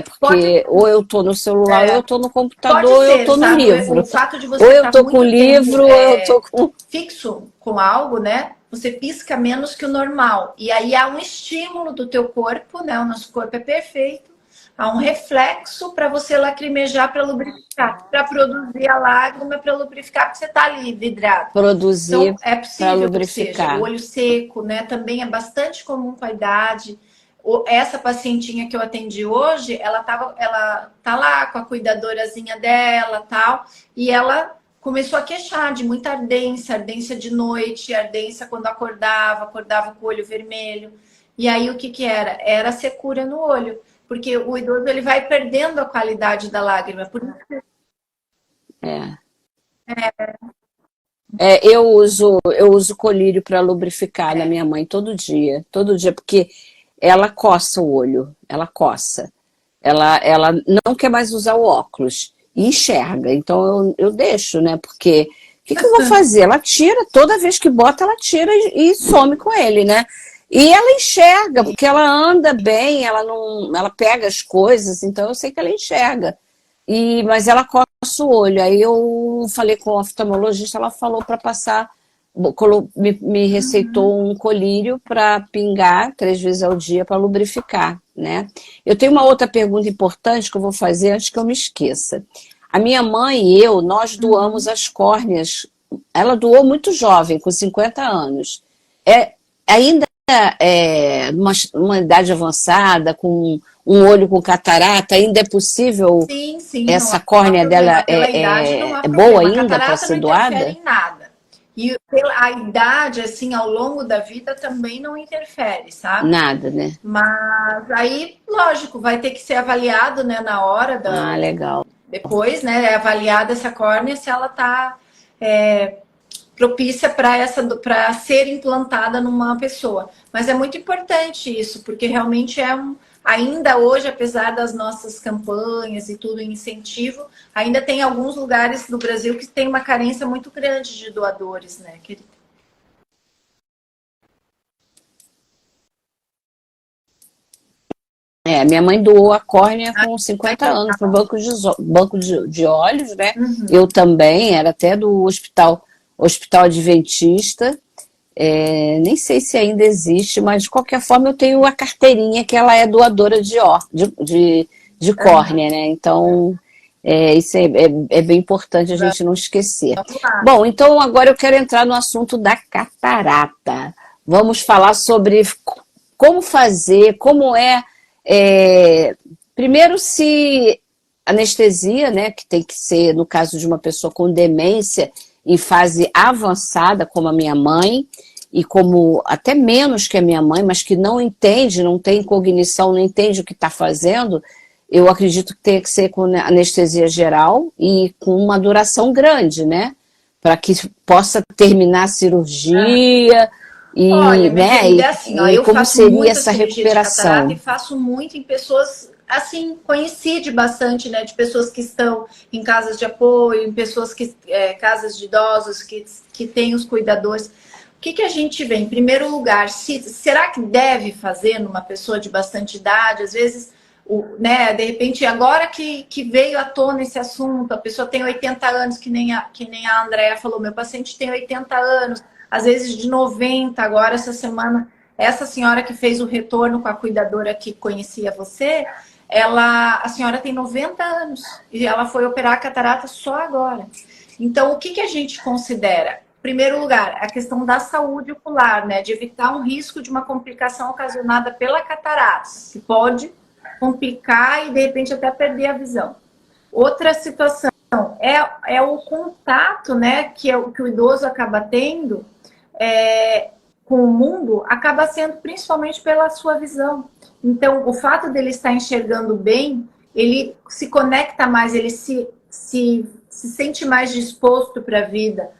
Porque ou eu tô no celular, ou eu tô no computador, ou eu tô no livro. O fato de você ou eu tô com livro, ou eu tô com... fixo com algo, né? Você pisca menos que o normal. E aí há um estímulo do teu corpo, né? O nosso corpo é perfeito. Há um reflexo para você lacrimejar, para lubrificar, para produzir a lágrima, para lubrificar, porque você está ali vidrado. Produzir, então, é possível lubrificar. Que seja. O olho seco, né? Também é bastante comum com a idade. Essa pacientinha que eu atendi hoje, ela tá lá com a cuidadorazinha dela, tal, e ela começou a queixar de muita ardência de noite, ardência quando acordava com o olho vermelho. E aí o que era? Era secura no olho. Porque o idoso ele vai perdendo a qualidade da lágrima. Por isso... eu uso colírio para lubrificar na minha mãe todo dia, porque ela coça o olho, ela coça. Ela não quer mais usar o óculos e enxerga. Então eu deixo, né? Porque o que eu vou fazer? Ela tira, toda vez que bota, ela tira e some com ele, né? E ela enxerga, porque ela anda bem, ela pega as coisas, então eu sei que ela enxerga. Mas ela coça o olho. Aí eu falei com o oftalmologista, ela falou para passar, me receitou um colírio para pingar 3 vezes ao dia para lubrificar, né? Eu tenho uma outra pergunta importante que eu vou fazer antes que eu me esqueça. A minha mãe e eu, nós doamos as córneas. Ela doou muito jovem, com 50 anos. Ainda numa idade avançada, com um olho com catarata, ainda é possível? Sim, sim, não Essa há, não há córnea problema. dela Pela idade não há é boa problema. A ainda para catarata não ser interfere doada? em nada. E a idade, assim, ao longo da vida também não interfere, sabe? Nada, né? Mas aí, lógico, vai ter que ser avaliado, né, na hora Ah, legal. depois, né, é avaliada essa córnea se ela está propícia para ser implantada numa pessoa. Mas é muito importante isso, porque realmente ainda hoje, apesar das nossas campanhas e tudo em incentivo, ainda tem alguns lugares do Brasil que tem uma carência muito grande de doadores, né, querida? Minha mãe doou a córnea com 50 Ai, anos para o banco de olhos, né? uhum. Eu também, era até do hospital Adventista. Nem sei se ainda existe, mas de qualquer forma eu tenho a carteirinha que ela é doadora de córnea, né? Então, isso é bem importante a gente não esquecer. Vamos lá. Bom, então agora eu quero entrar no assunto da catarata. Vamos falar sobre como fazer, primeiro, se anestesia, né, que tem que ser no caso de uma pessoa com demência em fase avançada, como a minha mãe, e como até menos que a minha mãe, mas que não entende, não tem cognição, não entende o que está fazendo, eu acredito que tem que ser com anestesia geral e com uma duração grande, né? Para que possa terminar a cirurgia Olha, minha né? querida, é assim, ó, E eu como faço seria muita essa cirurgia de catarata e recuperação? faço muito em pessoas, assim, coincide bastante, né, de pessoas que estão em casas de apoio, em pessoas casas de idosos, que têm os cuidadores. O que a gente vê? Em primeiro lugar, será que deve fazer numa pessoa de bastante idade? Às vezes, né, de repente, agora que veio à tona esse assunto, a pessoa tem 80 anos, que nem a Andrea falou, meu paciente tem 80 anos, às vezes de 90, agora essa semana, essa senhora que fez o retorno com a cuidadora que conhecia você, a senhora tem 90 anos e ela foi operar a catarata só agora. Então, o que a gente considera? Em primeiro lugar, a questão da saúde ocular, né? De evitar um risco de uma complicação ocasionada pela catarata, que pode complicar e, de repente, até perder a visão. Outra situação é o contato, né, que o idoso acaba tendo com o mundo, acaba sendo principalmente pela sua visão. Então, o fato dele estar enxergando bem, ele se conecta mais, ele se sente mais disposto para a vida.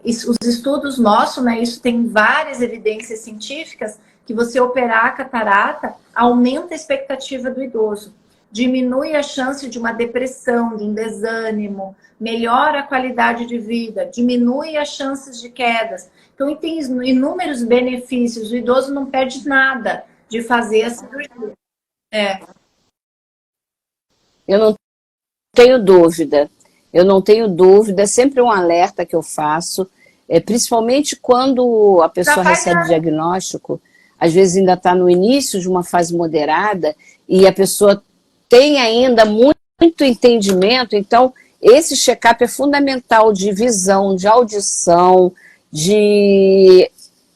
Os estudos mostram, né, isso tem várias evidências científicas, que você operar a catarata aumenta a expectativa do idoso, diminui a chance de uma depressão, de um desânimo, melhora a qualidade de vida, diminui as chances de quedas. Então, tem inúmeros benefícios. O idoso não perde nada de fazer a cirurgia. Eu não tenho dúvida. Eu não tenho dúvida, é sempre um alerta que eu faço, principalmente quando a Já pessoa faz recebe diagnóstico, às vezes ainda está no início de uma fase moderada e a pessoa tem ainda muito entendimento, então esse check-up é fundamental de visão, de audição, de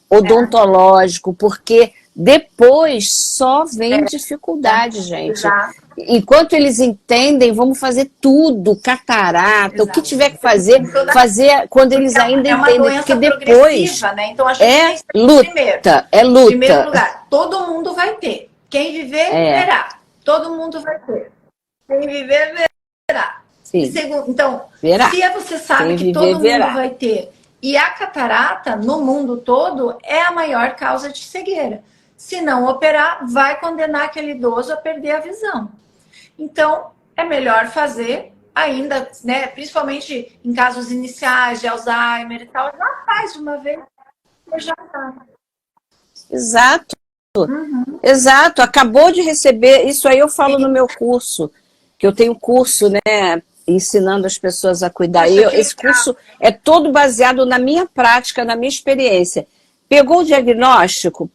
odontológico, porque depois só vem dificuldade, gente. Exato. Enquanto eles entendem, vamos fazer tudo, catarata, o que Exato. tiver que fazer quando eles ainda É uma entendem, porque doença depois progressiva, né? Então a gente tem que primeiro. é Em primeiro luta. lugar, todo mundo vai ter. Quem viver, É, verá. Todo mundo vai ter. Quem viver, verá. E sim, segundo, então, verá. se você sabe Quem que viver, todo mundo verá. vai ter, e a catarata, no mundo todo, é a maior causa de cegueira. Se não operar, vai condenar aquele idoso a perder a visão. Então, é melhor fazer ainda, né? Principalmente em casos iniciais de Alzheimer e tal, já faz de uma vez, já tá. Exato, Uhum. exato. Acabou de receber, isso aí eu falo no meu curso, que eu tenho curso, né, ensinando as pessoas a cuidar. Poxa, que Esse legal. curso é todo baseado na minha prática, na minha experiência. Pegou o diagnóstico,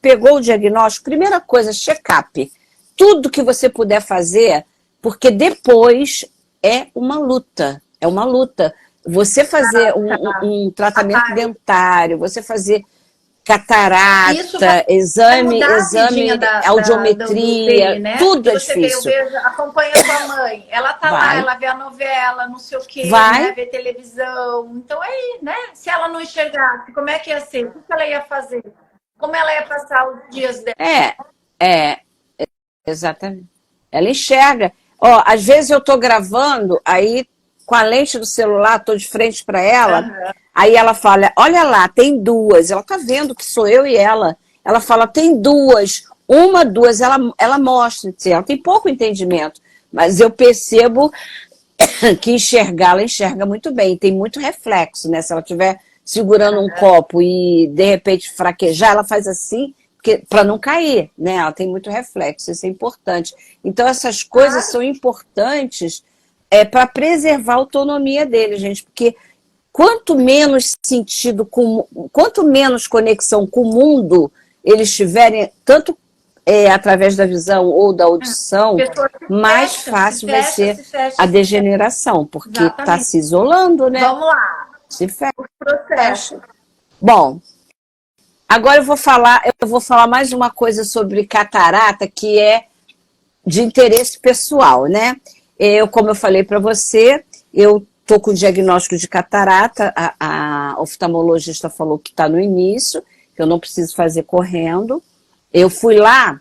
primeira coisa, check-up. Tudo que você puder fazer, porque depois é uma luta, é uma luta. Você fazer um tratamento dentário, você fazer Isso vai catarata, exame, mudar a vidinha exame, do dele, audiometria, né? tudo Porque é você vê, eu difícil. vejo, acompanha a tua mãe. Ela tá lá, Vai, ela vê a novela, não sei o quê, né? vai, Vê televisão. Então aí, né? Se ela não enxergasse, como é que ia ser? O que ela ia fazer? Como ela ia passar os dias dela? é, é, exatamente. Ela enxerga. Ó, às vezes eu tô gravando, aí com a lente do celular, tô de frente para ela, Aham. aí ela fala, olha lá, tem duas. Ela tá vendo que sou eu e ela. Ela fala, tem duas. Uma, duas, ela mostra. Assim, ela tem pouco entendimento, mas eu percebo que enxergar, ela enxerga muito bem. Tem muito reflexo, né? Se ela estiver segurando um copo e de repente fraquejar, ela faz assim para não cair, né? Ela tem muito reflexo, isso é importante. Então essas coisas Claro. são importantes para preservar a autonomia dele, gente, porque quanto menos conexão com o mundo eles tiverem, tanto através da visão ou da A audição, pessoa mais se fácil vai fecha, ser se fecha, a se fecha. degeneração, porque está Exatamente. se isolando, né? Vamos lá. Se O processo. fecha. Bom, agora eu vou falar mais uma coisa sobre catarata que é de interesse pessoal, né? Como eu falei para você, eu tô com diagnóstico de catarata, a oftalmologista falou que está no início, que eu não preciso fazer correndo. Eu fui lá,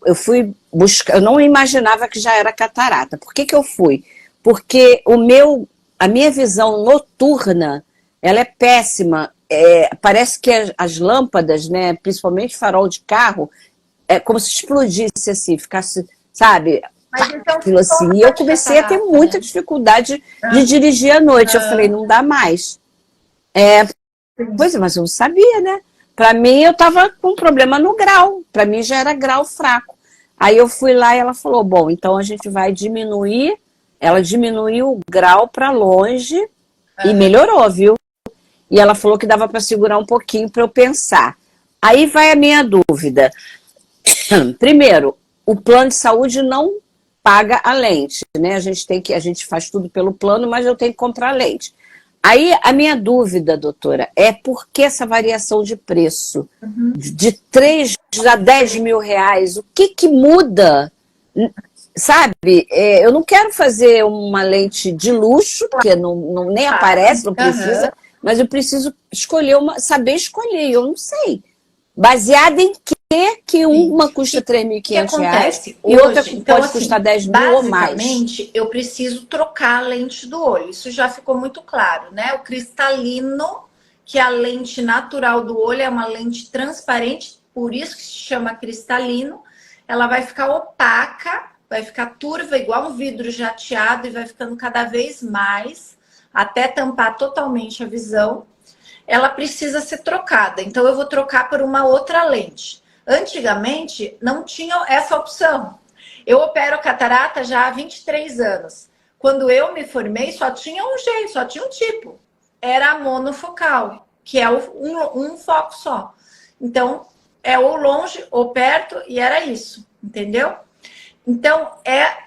eu fui buscar, eu não imaginava que já era catarata. Por que eu fui? Porque a minha visão noturna, ela é péssima. Parece que as lâmpadas, né, principalmente farol de carro, é como se explodisse assim, ficasse, sabe, Mas então, aquilo assim. E eu sintoma de comecei a ter catarata, muita né? dificuldade de dirigir à noite. Eu falei, Aham. não dá mais. Sim. Pois é, mas eu não sabia, né? Para mim, eu estava com um problema no grau. Para mim, já era grau fraco. Aí eu fui lá e ela falou: bom, então a gente vai diminuir. Ela diminuiu o grau para longe e Aham. melhorou, viu? E ela falou que dava para segurar um pouquinho para eu pensar. Aí vai a minha dúvida. Primeiro, o plano de saúde não paga a lente, né? A gente faz tudo pelo plano, mas eu tenho que comprar lente. Aí a minha dúvida, doutora, é por que essa variação de preço de 3 a 10 mil reais? O que muda? Sabe, eu não quero fazer uma lente de luxo, porque nem Claro. aparece, não Aham. precisa, mas eu preciso escolher saber escolher, eu não sei. Baseada em que Sim. uma custa E o que R$ 3.500 acontece e outra hoje? Então, pode custar assim, 10 mil ou mais. basicamente, eu preciso trocar a lente do olho. Isso já ficou muito claro, né? O cristalino, que é a lente natural do olho, é uma lente transparente, por isso que se chama cristalino. Ela vai ficar opaca, vai ficar turva, igual um vidro jateado, e vai ficando cada vez mais, até tampar totalmente a visão. Ela precisa ser trocada. Então, eu vou trocar por uma outra lente. Antigamente, não tinha essa opção. Eu opero catarata já há 23 anos. Quando eu me formei, só tinha um jeito, só tinha um tipo. Era a monofocal, que é um foco só. Então, é ou longe ou perto, e era isso, entendeu? Então,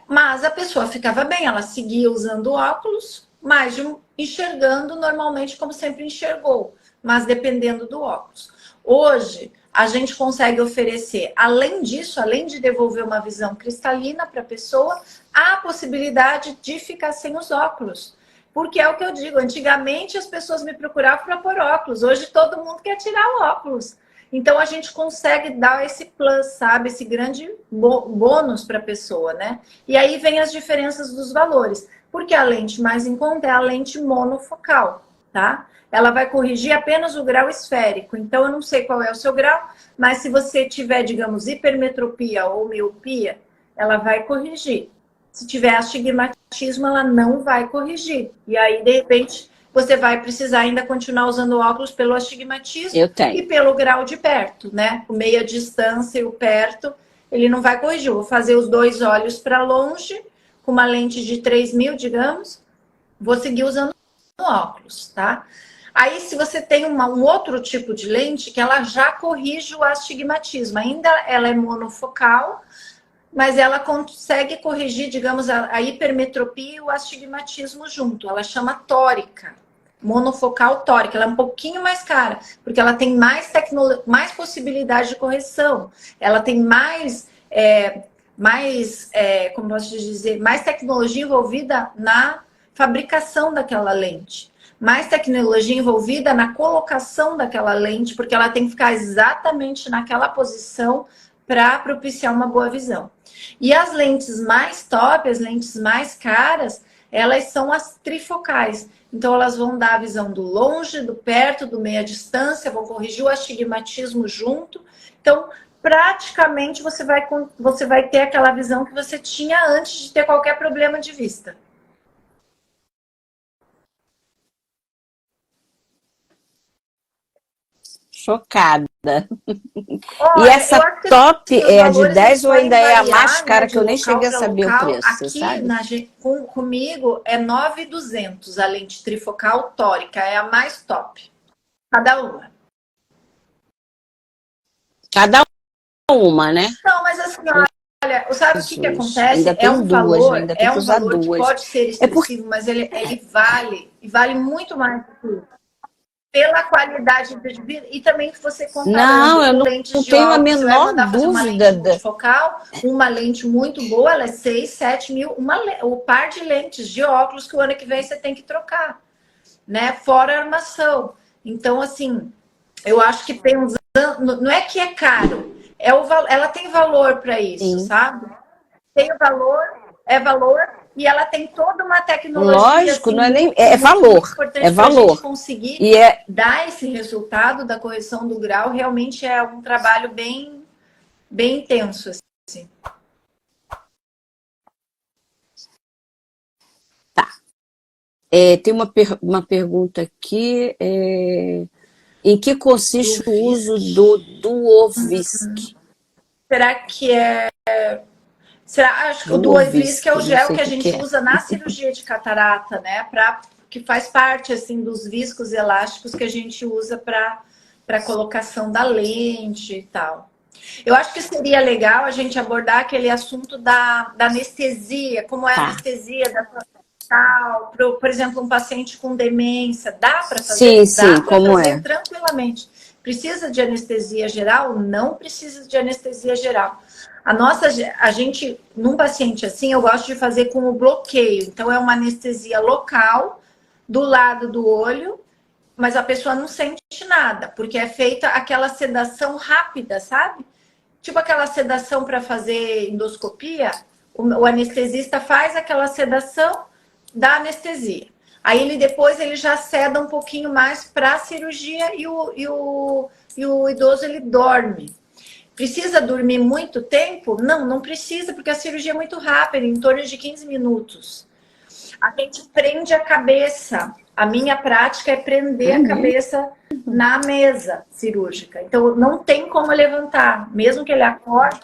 mas a pessoa ficava bem, ela seguia usando óculos, mas enxergando normalmente como sempre enxergou, mas dependendo do óculos. Hoje, a gente consegue oferecer, além disso, além de devolver uma visão cristalina para a pessoa, a possibilidade de ficar sem os óculos. Porque é o que eu digo, antigamente as pessoas me procuravam para pôr óculos, hoje todo mundo quer tirar o óculos. Então a gente consegue dar esse plus, sabe? Esse grande bônus para a pessoa, né? E aí vem as diferenças dos valores. Porque a lente mais em conta é a lente monofocal, tá? Ela vai corrigir apenas o grau esférico. Então eu não sei qual é o seu grau, mas se você tiver, digamos, hipermetropia ou miopia, ela vai corrigir. Se tiver astigmatismo, ela não vai corrigir. E aí, de repente, você vai precisar ainda continuar usando óculos pelo astigmatismo Eu e tenho. pelo grau de perto, né? O meia distância e o perto, ele não vai corrigir. Eu vou fazer os dois olhos para longe, com uma lente de 3.000, digamos, vou seguir usando óculos, tá? Aí, se você tem um outro tipo de lente, que ela já corrige o astigmatismo, ainda ela é monofocal, mas ela consegue corrigir, digamos, a hipermetropia e o astigmatismo junto. Ela chama tórica. monofocal tórica. Ela é um pouquinho mais cara, porque ela tem mais possibilidade de correção. Ela tem como posso dizer, mais tecnologia envolvida na fabricação daquela lente. Mais tecnologia envolvida na colocação daquela lente, porque ela tem que ficar exatamente naquela posição para propiciar uma boa visão. E as lentes mais top, as lentes mais caras, elas são as trifocais. Então, elas vão dar a visão do longe, do perto, do meia distância, vão corrigir o astigmatismo junto. Então, praticamente, você vai ter aquela visão que você tinha antes de ter qualquer problema de vista. Chocada. Olha, E essa top os é a de valores, 10 ou podem ainda é a variar, mais cara, né, que eu nem cheguei a para saber o local. preço, você Aqui sabe? comigo é 9.200 a lente trifocal tórica, é a mais top. Cada uma. Cada uma, né? Não, mas assim, olha, sabe o que Jesus. acontece? Ainda tem duas, né? Ainda tem É que um usar valor que duas. pode ser É porque. expressivo, mas ele vale muito mais do que isso. Pela qualidade de vida e também você Não, comparando eu com não, lentes não de tenho a óculos, você vai menor mandar fazer uma lente dúvida. multifocal, uma lente muito boa, ela é 6, 7 mil, o par de lentes de óculos que o ano que vem você tem que trocar, né? Fora a armação. Então, assim, eu acho que pensando, não é que é caro, ela tem valor para isso, Sim. sabe? Tem o valor, é valor, e ela tem toda uma tecnologia Lógico, assim, não é nem. muito, É muito, muito valor. É importante para a gente valor. conseguir E é. dar esse resultado da correção do grau. Realmente é um trabalho bem, bem intenso. Assim. Tem uma pergunta aqui. Em que Do consiste o uso VISC. do Duovisc? Será que é. Será? Acho que o Duovisc é Duovisc, o não gel sei que o a que gente é. usa na cirurgia de catarata, né? Que faz parte assim dos viscos elásticos que a gente usa para colocação da lente e tal. Eu acho que seria legal a gente abordar aquele assunto da anestesia, como é a Tá. anestesia da tal, por exemplo, um paciente com demência, dá para fazer? Sim, Dá sim, para como fazer é? tranquilamente. Precisa de anestesia geral? Não precisa de anestesia geral. A gente, num paciente assim, eu gosto de fazer com o bloqueio. Então, é uma anestesia local, do lado do olho, mas a pessoa não sente nada, porque é feita aquela sedação rápida, sabe? Tipo aquela sedação para fazer endoscopia, o anestesista faz aquela sedação da anestesia. Aí depois ele já ceda um pouquinho mais para a cirurgia e o idoso ele dorme. Precisa dormir muito tempo? Não, não precisa, porque a cirurgia é muito rápida, em torno de 15 minutos. A gente prende a cabeça. A minha prática é prender a cabeça na mesa cirúrgica. Então, não tem como levantar. Mesmo que ele acorde,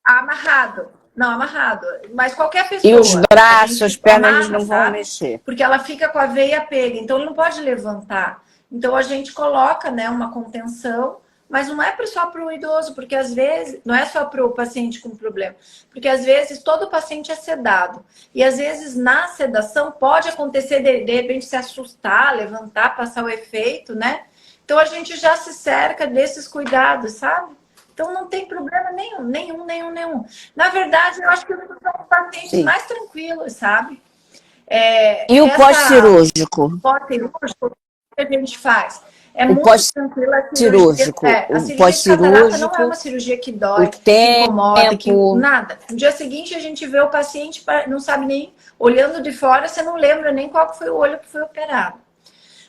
amarrado. Não, amarrado. Mas qualquer E os pessoa, a braços, as gente pernas, eles amarra, não vão sabe? mexer. Porque ela fica com a veia pega. Então, ele não pode levantar. Então, a gente coloca, né, uma contenção, mas não é só para o idoso, porque às vezes, não é só para o paciente com problema, porque às vezes todo paciente é sedado. E às vezes na sedação pode acontecer de repente se assustar, levantar, passar o efeito, né? Então a gente já se cerca desses cuidados, sabe? Então não tem problema nenhum. Na verdade, eu acho que são os pacientes Sim. mais tranquilos, sabe? E o pós-cirúrgico? Pós-cirúrgico que a gente faz. É O muito tranquila a cirurgia. pós-cirúrgico. A O cirurgia de catarata não é pós-cirúrgico, uma cirurgia que o dói, que incomoda, que tempo. nada. No dia seguinte a gente vê o paciente, não sabe nem, olhando de fora, você não lembra nem qual foi o olho que foi operado.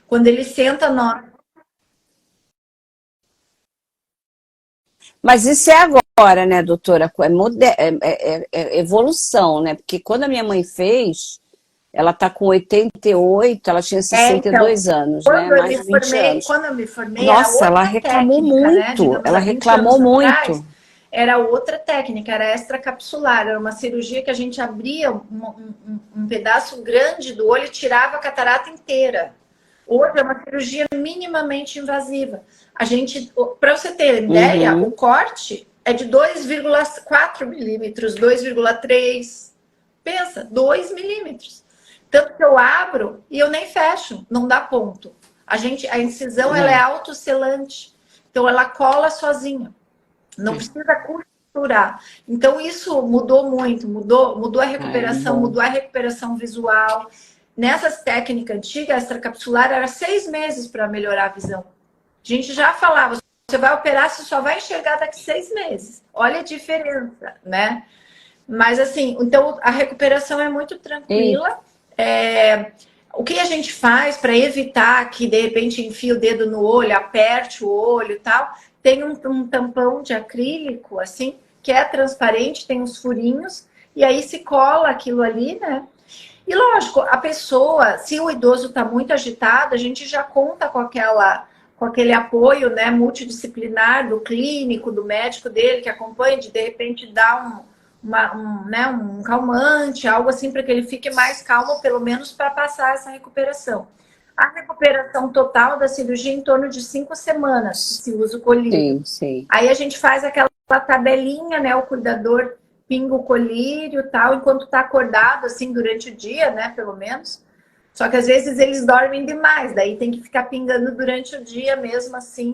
Quando ele senta, Mas isso é agora, né, doutora? É evolução, né? Porque quando a minha mãe fez, ela tá com 88, ela tinha então, 62 anos, né? Mais de 20 anos. quando eu me formei, era Nossa, ela outra reclamou técnica, né? muito. Digamos, Ela há 20 reclamou anos atrás, muito. era outra técnica, era extracapsular. Era uma cirurgia que a gente abria um pedaço grande do olho e tirava a catarata inteira. Hoje é uma cirurgia minimamente invasiva. A gente, para você ter ideia, o corte é de 2,4 milímetros, 2,3. Pensa, 2 milímetros. Tanto que eu abro e eu nem fecho, não dá ponto. A incisão ela é autosselante, então ela cola sozinha, não precisa costurar. Então isso mudou muito, mudou a recuperação, mudou a recuperação visual. Nessas técnicas antigas, extracapsular era 6 meses para melhorar a visão. A gente já falava, você vai operar, você só vai enxergar daqui 6 meses. Olha a diferença, né? Mas assim, então a recuperação é muito tranquila. O que a gente faz para evitar que de repente enfie o dedo no olho, aperte o olho e tal, tem um tampão de acrílico, assim, que é transparente, tem uns furinhos, e aí se cola aquilo ali, né? E lógico, a pessoa, se o idoso está muito agitado, a gente já conta com aquele apoio, né, multidisciplinar do clínico, do médico dele que acompanha, de repente dar um calmante, algo assim para que ele fique mais calmo, pelo menos para passar essa recuperação. A recuperação total da cirurgia é em torno de 5 semanas, se usa o colírio. Sim. Aí a gente faz aquela tabelinha, né, o cuidador pinga o colírio e tal, enquanto tá acordado, assim, durante o dia, né, pelo menos. Só que às vezes eles dormem demais, daí tem que ficar pingando durante o dia mesmo, assim,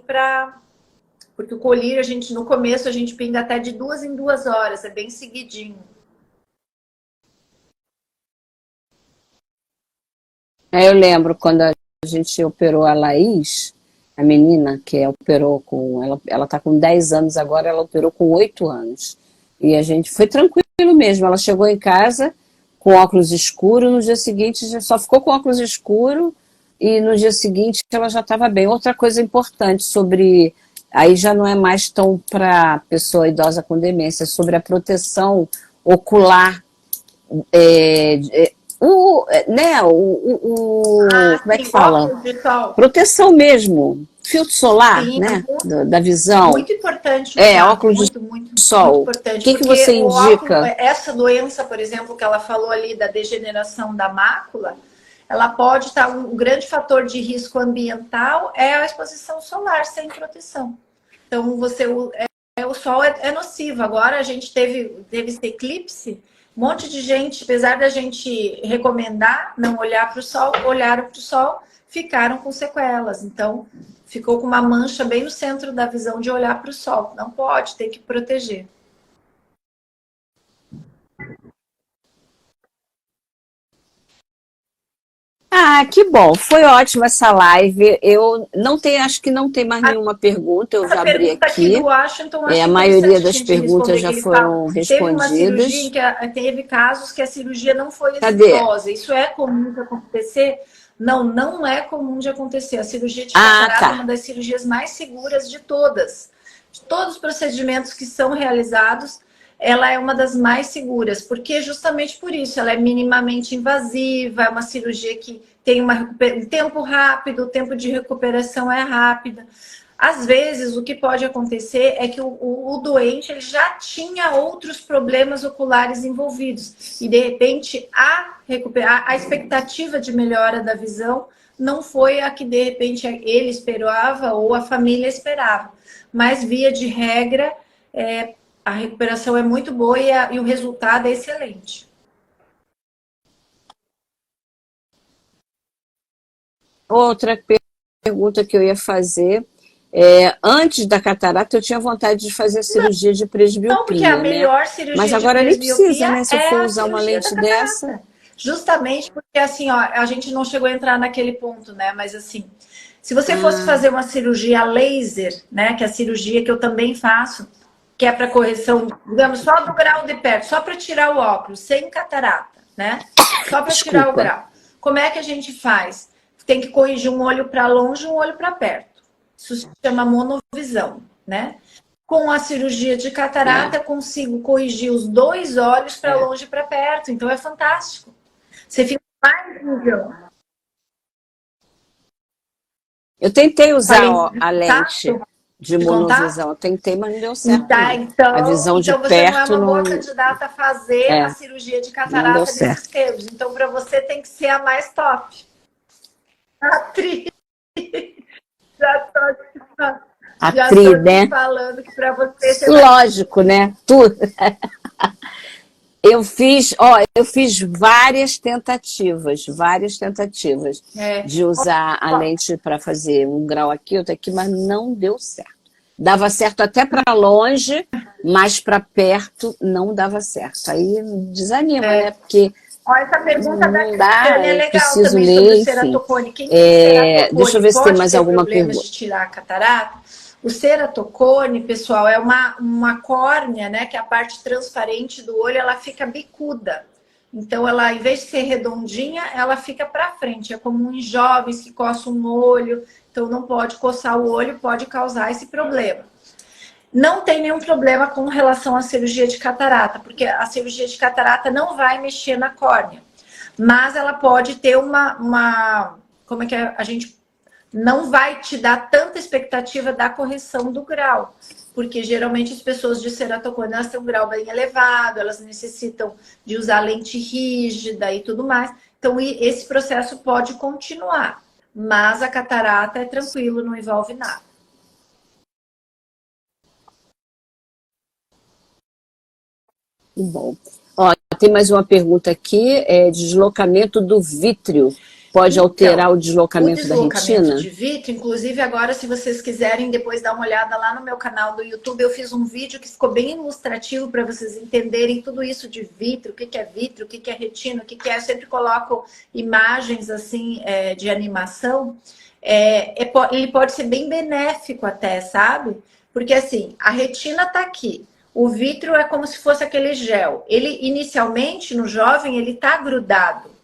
porque o colírio, no começo, a gente pinga até de 2 em 2 horas, é bem seguidinho. Eu lembro quando a gente operou a Laís, a menina que operou ela está com 10 anos agora, ela operou com 8 anos. E a gente foi tranquilo mesmo. Ela chegou em casa com óculos escuros, no dia seguinte já só ficou com óculos escuros e no dia seguinte ela já estava bem. Outra coisa importante aí já não é mais tão para pessoa idosa com demência, sobre a proteção ocular, como é que fala? Proteção mesmo. Filtro solar, sim, né? Da visão. Muito importante. Óculos de sol. Muito importante. O que você indica? Essa doença, por exemplo, que ela falou ali da degeneração da mácula, ela pode estar um grande fator de risco ambiental é a exposição solar sem proteção. Então, o sol é nocivo. Agora a gente teve esse eclipse, um monte de gente, apesar da gente recomendar não olhar para o sol, olharam para o sol, ficaram com sequelas. Então, ficou com uma mancha bem no centro da visão de olhar para o sol. Não pode, tem que proteger. Que bom. Foi ótima essa live. Eu não tenho, acho que não tem mais nenhuma pergunta. Eu já abri aqui. Do Washington, a maioria das perguntas já foram respondidas. Teve casos que a cirurgia não foi exitosa. Isso é comum de acontecer? Não é comum de acontecer. A cirurgia de catarata é uma das cirurgias mais seguras de todas. De todos os procedimentos que são realizados, ela é uma das mais seguras, porque justamente por isso ela é minimamente invasiva, é uma cirurgia que tem um tempo rápido, o tempo de recuperação é rápida. Às vezes, o que pode acontecer é que o doente ele já tinha outros problemas oculares envolvidos e, de repente, a expectativa de melhora da visão não foi a que, de repente, ele esperava ou a família esperava. Mas, via de regra, a recuperação é muito boa e o resultado é excelente. Outra pergunta que eu ia fazer... antes da catarata, eu tinha vontade de fazer a cirurgia de presbiopia. Não, porque a melhor cirurgia mas agora nem precisa, né? Se eu for usar uma lente dessa. Justamente porque, assim, a gente não chegou a entrar naquele ponto, né? Mas, assim, se você fosse fazer uma cirurgia laser, né? Que é a cirurgia que eu também faço, que é para correção, digamos, só do grau de perto, só para tirar o óculos, sem catarata, né? Só para tirar o grau. Como é que a gente faz? Tem que corrigir um olho para longe e um olho para perto. Isso se chama monovisão, né? Com a cirurgia de catarata, eu consigo corrigir os 2 olhos para longe e para perto. Então, é fantástico. Você fica mais nível. Eu tentei usar a lente de monovisão. Eu tentei, mas não deu certo. Então, a visão de você perto não é uma boa candidata a fazer a cirurgia de catarata desses termos. Então, para você, tem que ser a mais top. Atriz. Já tô né? falando que para você... Lógico, né? Tudo. Eu fiz várias tentativas É, de usar a lente para fazer um grau aqui, outro aqui, mas não deu certo. Dava certo até para longe, mas para perto não dava certo. Aí desanima, né? Porque ó, essa pergunta da não dá, Cristiane é eu legal preciso também sobre o ler, enfim. ceratocone. Quem tem Deixa eu ceratocone ver se tem pode mais ter alguma problemas pergunta. de tirar a catarata? O ceratocone, pessoal, é uma córnea, né? Que é a parte transparente do olho, ela fica bicuda. Então, ela, em vez de ser redondinha, ela fica para frente. É comum em jovens que coçam um olho. Então, não pode coçar o olho, pode causar esse problema. Não tem nenhum problema com relação à cirurgia de catarata, porque a cirurgia de catarata não vai mexer na córnea. Mas ela pode ter como é que a gente não vai te dar tanta expectativa da correção do grau. Porque geralmente as pessoas de ceratocone, elas têm um grau bem elevado, elas necessitam de usar lente rígida e tudo mais. Então, esse processo pode continuar. Mas a catarata é tranquilo, não envolve nada. Bom. Ó, tem mais uma pergunta aqui, deslocamento do vítreo pode alterar Então, o o deslocamento da deslocamento retina? de vítreo, inclusive agora, se vocês quiserem depois dar uma olhada lá no meu canal do YouTube, eu fiz um vídeo que ficou bem ilustrativo para vocês entenderem tudo isso de vítreo, o que é vítreo, o que é retina, o que é. Eu sempre coloco imagens assim de animação. Ele pode ser bem benéfico até, sabe? Porque assim, a retina está aqui. O vítreo é como se fosse aquele gel. Ele, inicialmente, no jovem, ele está grudado.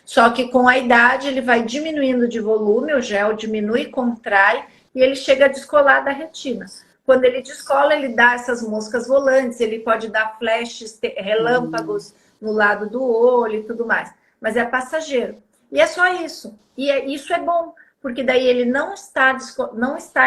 Só que com a idade ele vai diminuindo de volume, o gel diminui, contrai e ele chega a descolar da retina. Quando ele descola, ele dá essas moscas volantes, ele pode dar flashes, relâmpagos no lado do olho e tudo mais. Mas é passageiro. E é só isso. Isso é bom, porque daí ele não está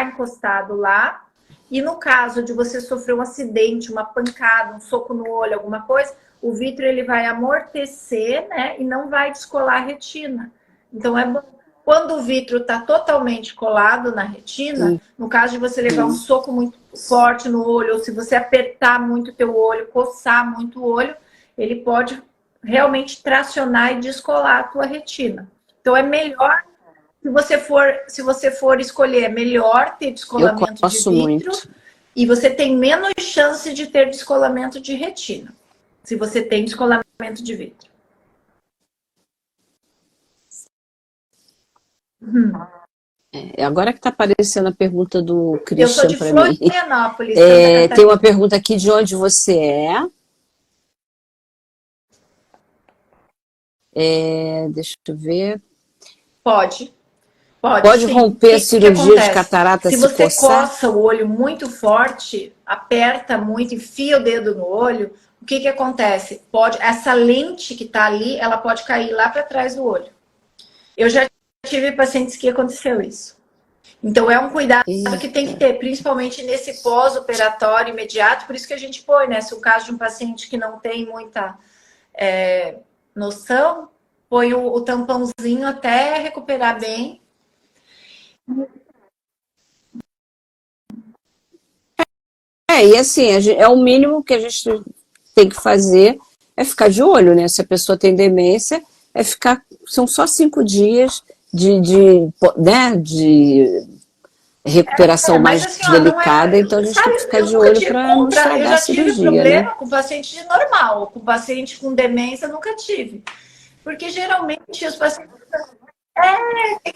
encostado lá. E no caso de você sofrer um acidente, uma pancada, um soco no olho, alguma coisa, o vítreo ele vai amortecer, né? E não vai descolar a retina. Então é bom. Quando o vítreo está totalmente colado na retina, no caso de você levar um soco muito forte no olho, ou se você apertar muito o teu olho, coçar muito o olho, ele pode realmente tracionar e descolar a tua retina. Então é melhor, se você for escolher, é melhor ter Eu descolamento de gosto vítreo muito. e você tem menos chance de ter descolamento de retina, se você tem descolamento de vítreo. Agora que está aparecendo a pergunta do Eu sou Christian de para mim. Florianópolis, Santa Catarina. Tem uma pergunta aqui de onde você é. Deixa eu ver. Pode Pode sim. romper a O que cirurgia de acontece? catarata Se se você coçar? coça o olho muito forte, aperta muito, enfia o dedo no olho, o que acontece? Essa lente que está ali, ela pode cair lá para trás do olho. Eu já tive pacientes que aconteceu isso. Então é um cuidado que tem que ter, principalmente nesse pós-operatório imediato. Por isso que a gente põe, né? Se o caso de um paciente que não tem muita noção, põe o tampãozinho até recuperar bem. E assim, é o mínimo que a gente tem que fazer, é ficar de olho, né? Se a pessoa tem demência, são só 5 dias né, de recuperação mais assim, delicada, então a gente tem que ficar de olho para não estragar eu já a tive cirurgia, problema né? com paciente normal, com paciente com demência nunca tive. Porque geralmente os pacientes tem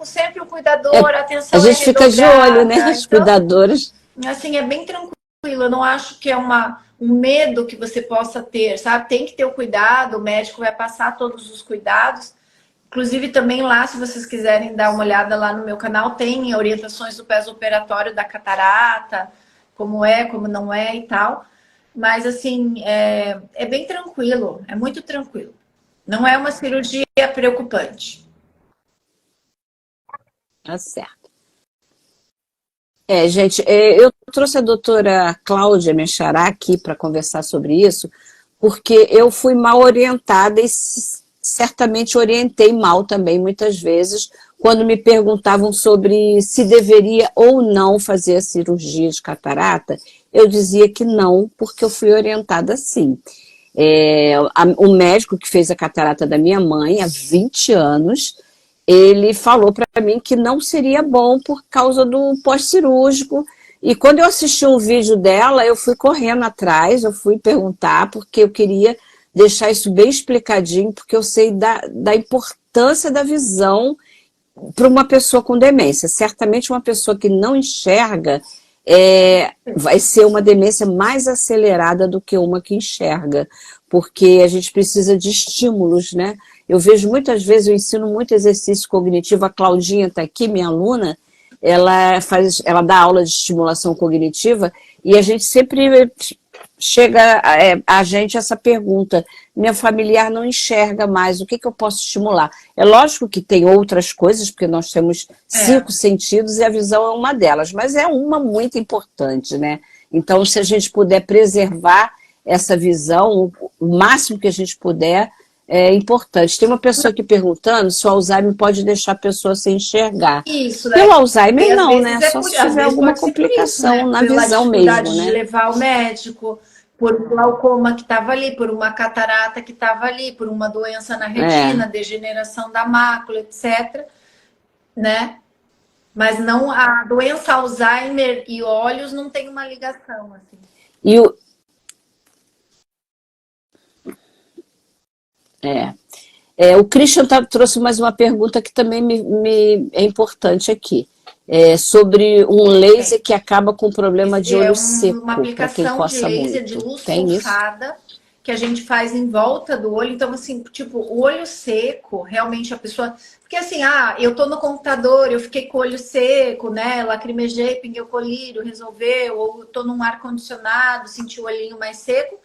sempre um cuidador, a atenção a gente fica de olho, né? Os cuidadores. Assim, é bem tranquilo. Eu não acho que é um medo que você possa ter, sabe? Tem que ter o cuidado, o médico vai passar todos os cuidados. Inclusive, também lá, se vocês quiserem dar uma olhada lá no meu canal, tem orientações do pós-operatório da catarata, como é, como não é e tal. Mas, assim, é bem tranquilo, é muito tranquilo. Não é uma cirurgia preocupante. Tá certo. Gente, eu trouxe a doutora Cláudia Mechará aqui para conversar sobre isso, porque eu fui mal orientada e certamente orientei mal também, muitas vezes, quando me perguntavam sobre se deveria ou não fazer a cirurgia de catarata, eu dizia que não, porque eu fui orientada assim. O médico que fez a catarata da minha mãe há 20 anos, ele falou para mim que não seria bom por causa do pós-cirúrgico. E quando eu assisti um vídeo dela, eu fui correndo atrás, eu fui perguntar, porque eu queria deixar isso bem explicadinho, porque eu sei da importância da visão para uma pessoa com demência. Certamente uma pessoa que não enxerga vai ser uma demência mais acelerada do que uma que enxerga, porque a gente precisa de estímulos, né? Eu vejo muitas vezes, eu ensino muito exercício cognitivo, a Claudinha está aqui, minha aluna, ela dá aula de estimulação cognitiva e a gente sempre chega a gente essa pergunta, minha familiar não enxerga mais, o que eu posso estimular? É lógico que tem outras coisas, porque nós temos 5 sentidos e a visão é uma delas, mas é uma muito importante, né? Então, se a gente puder preservar essa visão, o máximo que a gente puder, é importante. Tem uma pessoa aqui perguntando se o Alzheimer pode deixar a pessoa sem enxergar. Isso, né? Pelo Alzheimer não, né? É Só se tiver alguma complicação isso, né? na Pela visão dificuldade mesmo, né? de levar ao médico, por um glaucoma que estava ali, por uma catarata que estava ali, por uma doença na retina, degeneração da mácula, etc. Né? Mas não, a doença Alzheimer e olhos não tem uma ligação, assim. E o Christian trouxe mais uma pergunta que também é importante aqui. Sobre um laser que acaba com problema de olho seco, uma aplicação para quem de coça laser muito. de luz Tem pulsada isso? que a gente faz em volta do olho. Então, assim, tipo, o olho seco, realmente a pessoa... Porque assim, eu tô no computador, eu fiquei com o olho seco, né? Lacrimejei, pinguei o colírio, resolveu. Ou eu tô num ar-condicionado, senti o olhinho mais seco.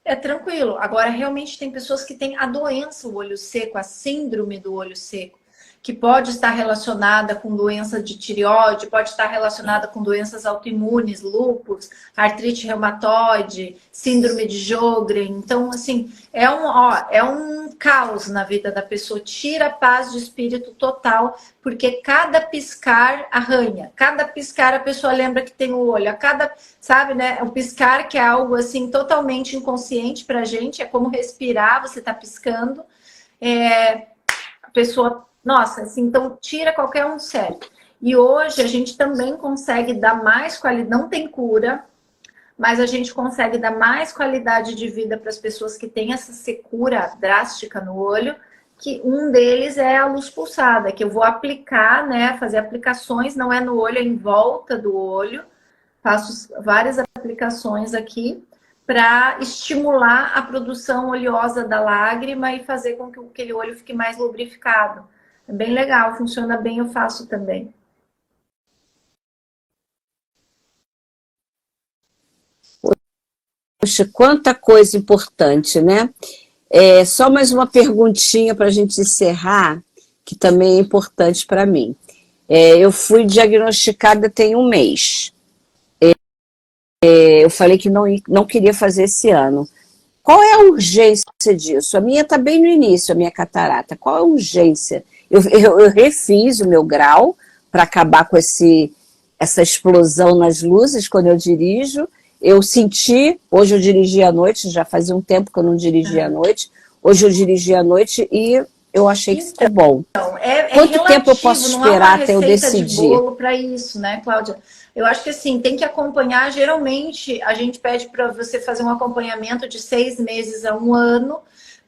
É tranquilo. Agora, realmente tem pessoas que têm a doença, o olho seco, a síndrome do olho seco, que pode estar relacionada com doença de tireoide, pode estar relacionada com doenças autoimunes, lúpus, artrite reumatoide, síndrome de Sjögren. Então, assim, é um caos na vida da pessoa, tira a paz de espírito total, porque cada piscar arranha, cada piscar a pessoa lembra que tem o olho, sabe, né? O piscar que é algo, assim, totalmente inconsciente pra gente, é como respirar, você tá piscando, a pessoa... Nossa, assim, então tira qualquer um certo. E hoje a gente também consegue dar mais qualidade, não tem cura, mas a gente consegue dar mais qualidade de vida para as pessoas que têm essa secura drástica no olho, que um deles é a luz pulsada, que eu vou aplicar, né, fazer aplicações, não é no olho, é em volta do olho, faço várias aplicações aqui, para estimular a produção oleosa da lágrima e fazer com que aquele olho fique mais lubrificado. É bem legal, funciona bem, eu faço também. Poxa, quanta coisa importante, né? Só mais uma perguntinha para a gente encerrar, que também é importante para mim. Eu fui diagnosticada tem um mês. Eu falei que não queria fazer esse ano. Qual é a urgência disso? A minha está bem no início, a minha catarata. Qual é a urgência? Eu refiz o meu grau para acabar com essa explosão nas luzes quando eu dirijo. Eu senti, hoje eu dirigi à noite, já fazia um tempo que eu não dirigia à noite. Hoje eu dirigi à noite e eu achei que ficou bom. Quanto tempo eu posso esperar até eu decidir? De bolo para isso, né, Cláudia? Eu acho que assim, tem que acompanhar. Geralmente, a gente pede para você fazer um acompanhamento de 6 meses a 1 ano,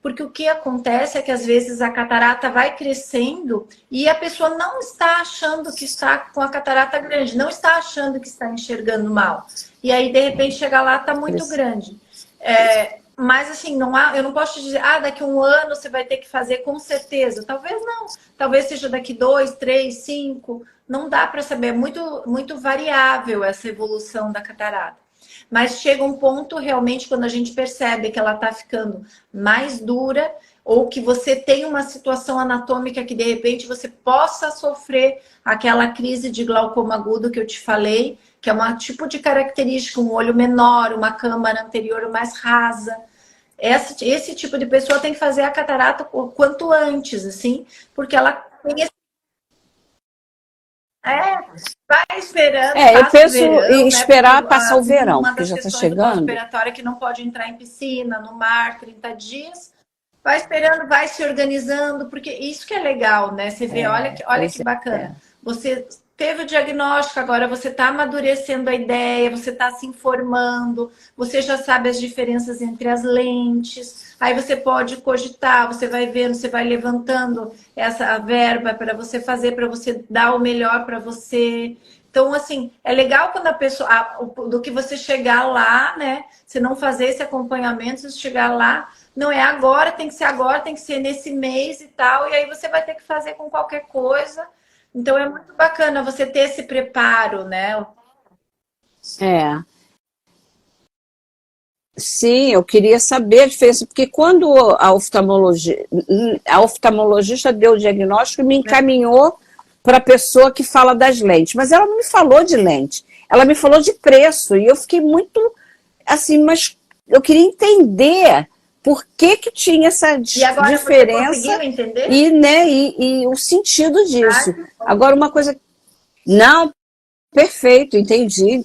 porque o que acontece é que às vezes a catarata vai crescendo e a pessoa não está achando que está com a catarata grande, não está achando que está enxergando mal. E aí, de repente, chega lá, está muito grande. Mas assim, eu não posso te dizer, daqui a 1 ano você vai ter que fazer com certeza. Talvez não. Talvez seja daqui 2, 3, 5. Não dá para saber. É muito, muito variável essa evolução da catarata. Mas chega um ponto realmente quando a gente percebe que ela está ficando mais dura ou que você tem uma situação anatômica que de repente você possa sofrer aquela crise de glaucoma agudo que eu te falei, que é um tipo de característica, um olho menor, uma câmara anterior mais rasa. Esse tipo de pessoa tem que fazer a catarata o quanto antes, assim, porque ela tem esse... É, vai esperando, Eu passa o penso verão, em né? Porque esperar passar o verão, uma porque das já está questões do chegando. pós-operatório é que não pode entrar em piscina, no mar, 30 dias. Vai esperando, vai se organizando, porque isso que é legal, né? Você vê, olha Pois que bacana. é. Você teve o diagnóstico, agora você está amadurecendo a ideia, você está se informando, você já sabe as diferenças entre as lentes, aí você pode cogitar, você vai vendo, você vai levantando essa verba para você fazer, para você dar o melhor para você. Então, assim, é legal quando a pessoa, do que você chegar lá, né? Você não fazer esse acompanhamento, você chegar lá, não é agora, tem que ser nesse mês e tal, e aí você vai ter que fazer com qualquer coisa. Então é muito bacana você ter esse preparo, né? É. Sim, eu queria saber a diferença, porque quando a oftalmologista deu o diagnóstico e me encaminhou para a pessoa que fala das lentes, mas ela não me falou de lente, ela me falou de preço, e eu fiquei muito assim, mas eu queria entender por que que tinha essa E agora você conseguiu diferença entender? e, né, e o sentido Ah, disso. que bom. Agora, uma coisa. Não, perfeito, entendi.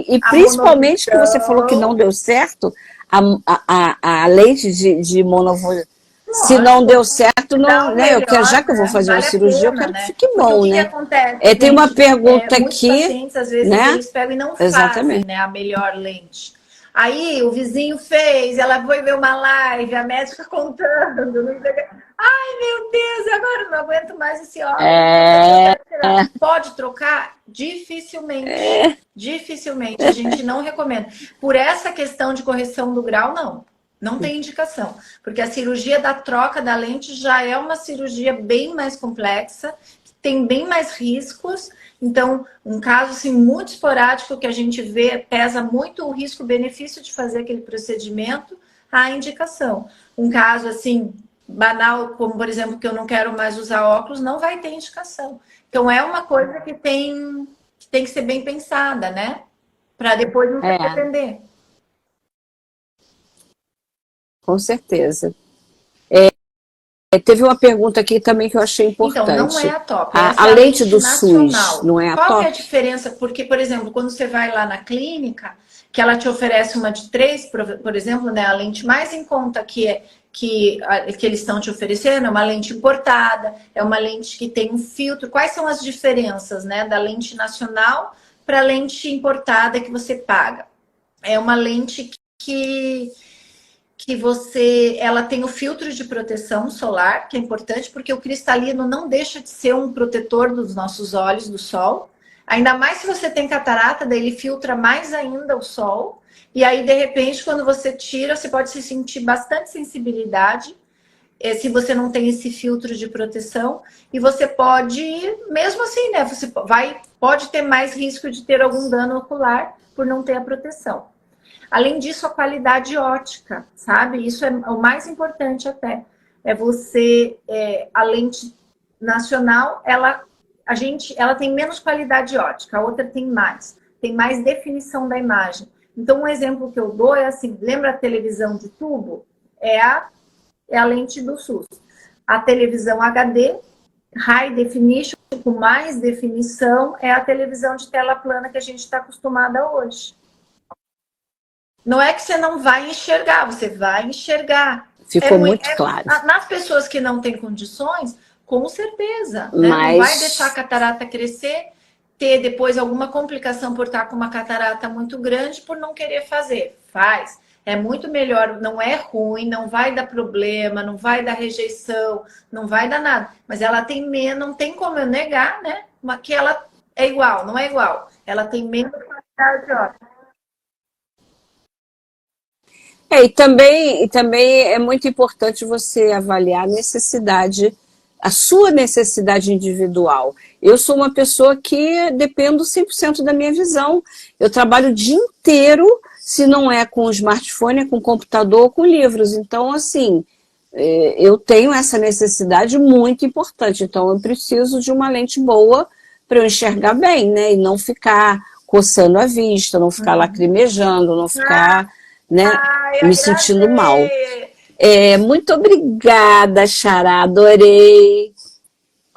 E A principalmente que você falou que não monovisão, deu certo, a lente de monovisão, se não lógico, deu certo, dá não, o né? melhor, Já que eu vou né? fazer uma Vale a cirurgia, eu pena, quero que né? fique Porque o bom, que que né? acontece, Tem uma gente? pergunta Muitos aqui, pacientes, às vezes, né? eles pegam e não fazem, Exatamente. né, a melhor lente. Aí o vizinho fez, ela foi ver uma live, a médica contando, não sei o quê. Ai, meu Deus, agora eu não aguento mais esse óculos, eu É, quero tirar. Pode trocar? Dificilmente. Dificilmente. A gente não recomenda. Por essa questão de correção do grau, não. Não tem indicação. Porque a cirurgia da troca da lente já é uma cirurgia bem mais complexa, tem bem mais riscos. Então, um caso assim, muito esporádico que a gente vê, pesa muito o risco-benefício de fazer aquele procedimento, a indicação. Um caso assim, banal, como por exemplo, que eu não quero mais usar óculos, não vai ter indicação. Então, é uma coisa que tem que ser bem pensada, né? Para depois não se é, arrepender. com certeza. Teve uma pergunta aqui também que eu achei Então, não é importante. a top, A essa é a lente lente do SUS nacional. não é a Qual que é a top? diferença? Porque, por exemplo, quando você vai lá na clínica, que ela te oferece uma de três, por exemplo, né, a lente mais em conta que eles estão te oferecendo é uma lente importada, é uma lente que tem um filtro. Quais são as diferenças, né, da lente nacional para a lente importada que você paga? É uma lente que ela tem o filtro de proteção solar, que é importante, porque o cristalino não deixa de ser um protetor dos nossos olhos do sol. Ainda mais se você tem catarata, daí ele filtra mais ainda o sol. E aí, de repente, quando você tira, você pode se sentir bastante sensibilidade, se você não tem esse filtro de proteção. E você pode, mesmo assim, né? Pode ter mais risco de ter algum dano ocular por não ter a proteção. Além disso, a qualidade ótica, sabe? Isso é o mais importante até. É a lente nacional, ela tem menos qualidade ótica, a outra tem mais definição da imagem. Então, um exemplo que eu dou é assim, lembra a televisão de tubo? É a lente do SUS. A televisão HD, High Definition, com mais definição, é a televisão de tela plana que a gente está acostumada hoje. Não é que você não vai enxergar, você vai enxergar. Ficou muito claro. Nas pessoas que não têm condições, com certeza, né? Mas... Não vai deixar a catarata crescer, ter depois alguma complicação por estar com uma catarata muito grande por não querer fazer. Faz. É muito melhor, não é ruim, não vai dar problema, não vai dar rejeição, não vai dar nada. Mas ela tem menos, não tem como eu negar, né? Que ela é igual, não é igual. Ela tem menos qualidade ótica. E também é muito importante você avaliar a sua necessidade individual. Eu sou uma pessoa que dependo 100% da minha visão. Eu trabalho o dia inteiro, se não é com smartphone, é com computador ou com livros. Então, assim, eu tenho essa necessidade muito importante. Então, eu preciso de uma lente boa para eu enxergar bem, né? E não ficar coçando a vista, não ficar lacrimejando, não ficar... né, Ai, me sentindo mal. agradeço. Muito obrigada, Xará, adorei.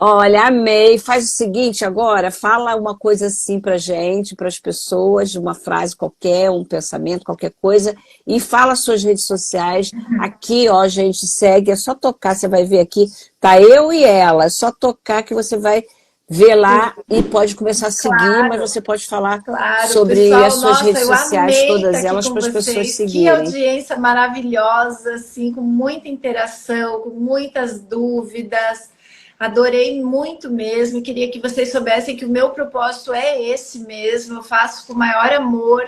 Olha, amei. Faz o seguinte agora, fala uma coisa assim pra gente, para as pessoas, uma frase qualquer, um pensamento, qualquer coisa, e fala suas redes sociais. Aqui, ó, a gente segue, é só tocar, você vai ver aqui, tá eu e ela, é só tocar que você vai ver lá e pode começar a seguir, mas Claro. você pode falar Claro, sobre as pessoal, suas nossa, redes eu sociais, amei estar todas aqui elas, com para as pessoas vocês. Que seguirem. audiência maravilhosa, assim, com muita interação, com muitas dúvidas. Adorei muito mesmo. E queria que vocês soubessem que o meu propósito é esse mesmo. Eu faço com o maior amor.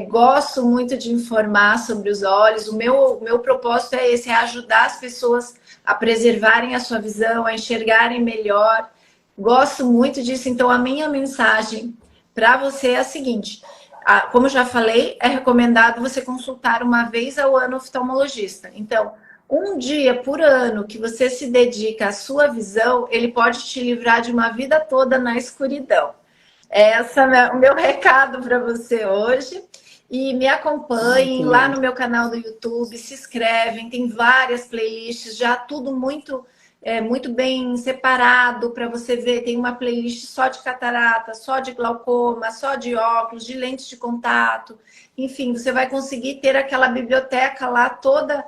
Gosto muito de informar sobre os olhos. O meu propósito é esse, é ajudar as pessoas a preservarem a sua visão, a enxergarem melhor. Gosto muito disso. Então, a minha mensagem para você é a seguinte: como eu já falei, é recomendado você consultar uma vez ao ano o oftalmologista. Então, um dia por ano que você se dedica à sua visão, ele pode te livrar de uma vida toda na escuridão. Esse é o meu recado para você hoje. E me Ai, que acompanhem lá lindo. no meu canal do YouTube, se inscrevem, tem várias playlists, já tudo muito bem separado para você ver. Tem uma playlist só de catarata, só de glaucoma, só de óculos, de lentes de contato. Enfim, você vai conseguir ter aquela biblioteca lá toda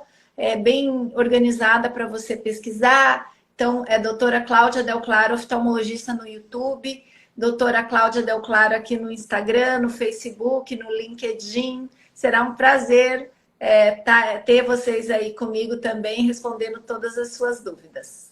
bem organizada para você pesquisar. Então, é doutora Cláudia Del Claro, oftalmologista no YouTube. Doutora Cláudia Del Claro aqui no Instagram, no Facebook, no LinkedIn. Será um prazer ter vocês aí comigo também, respondendo todas as suas dúvidas.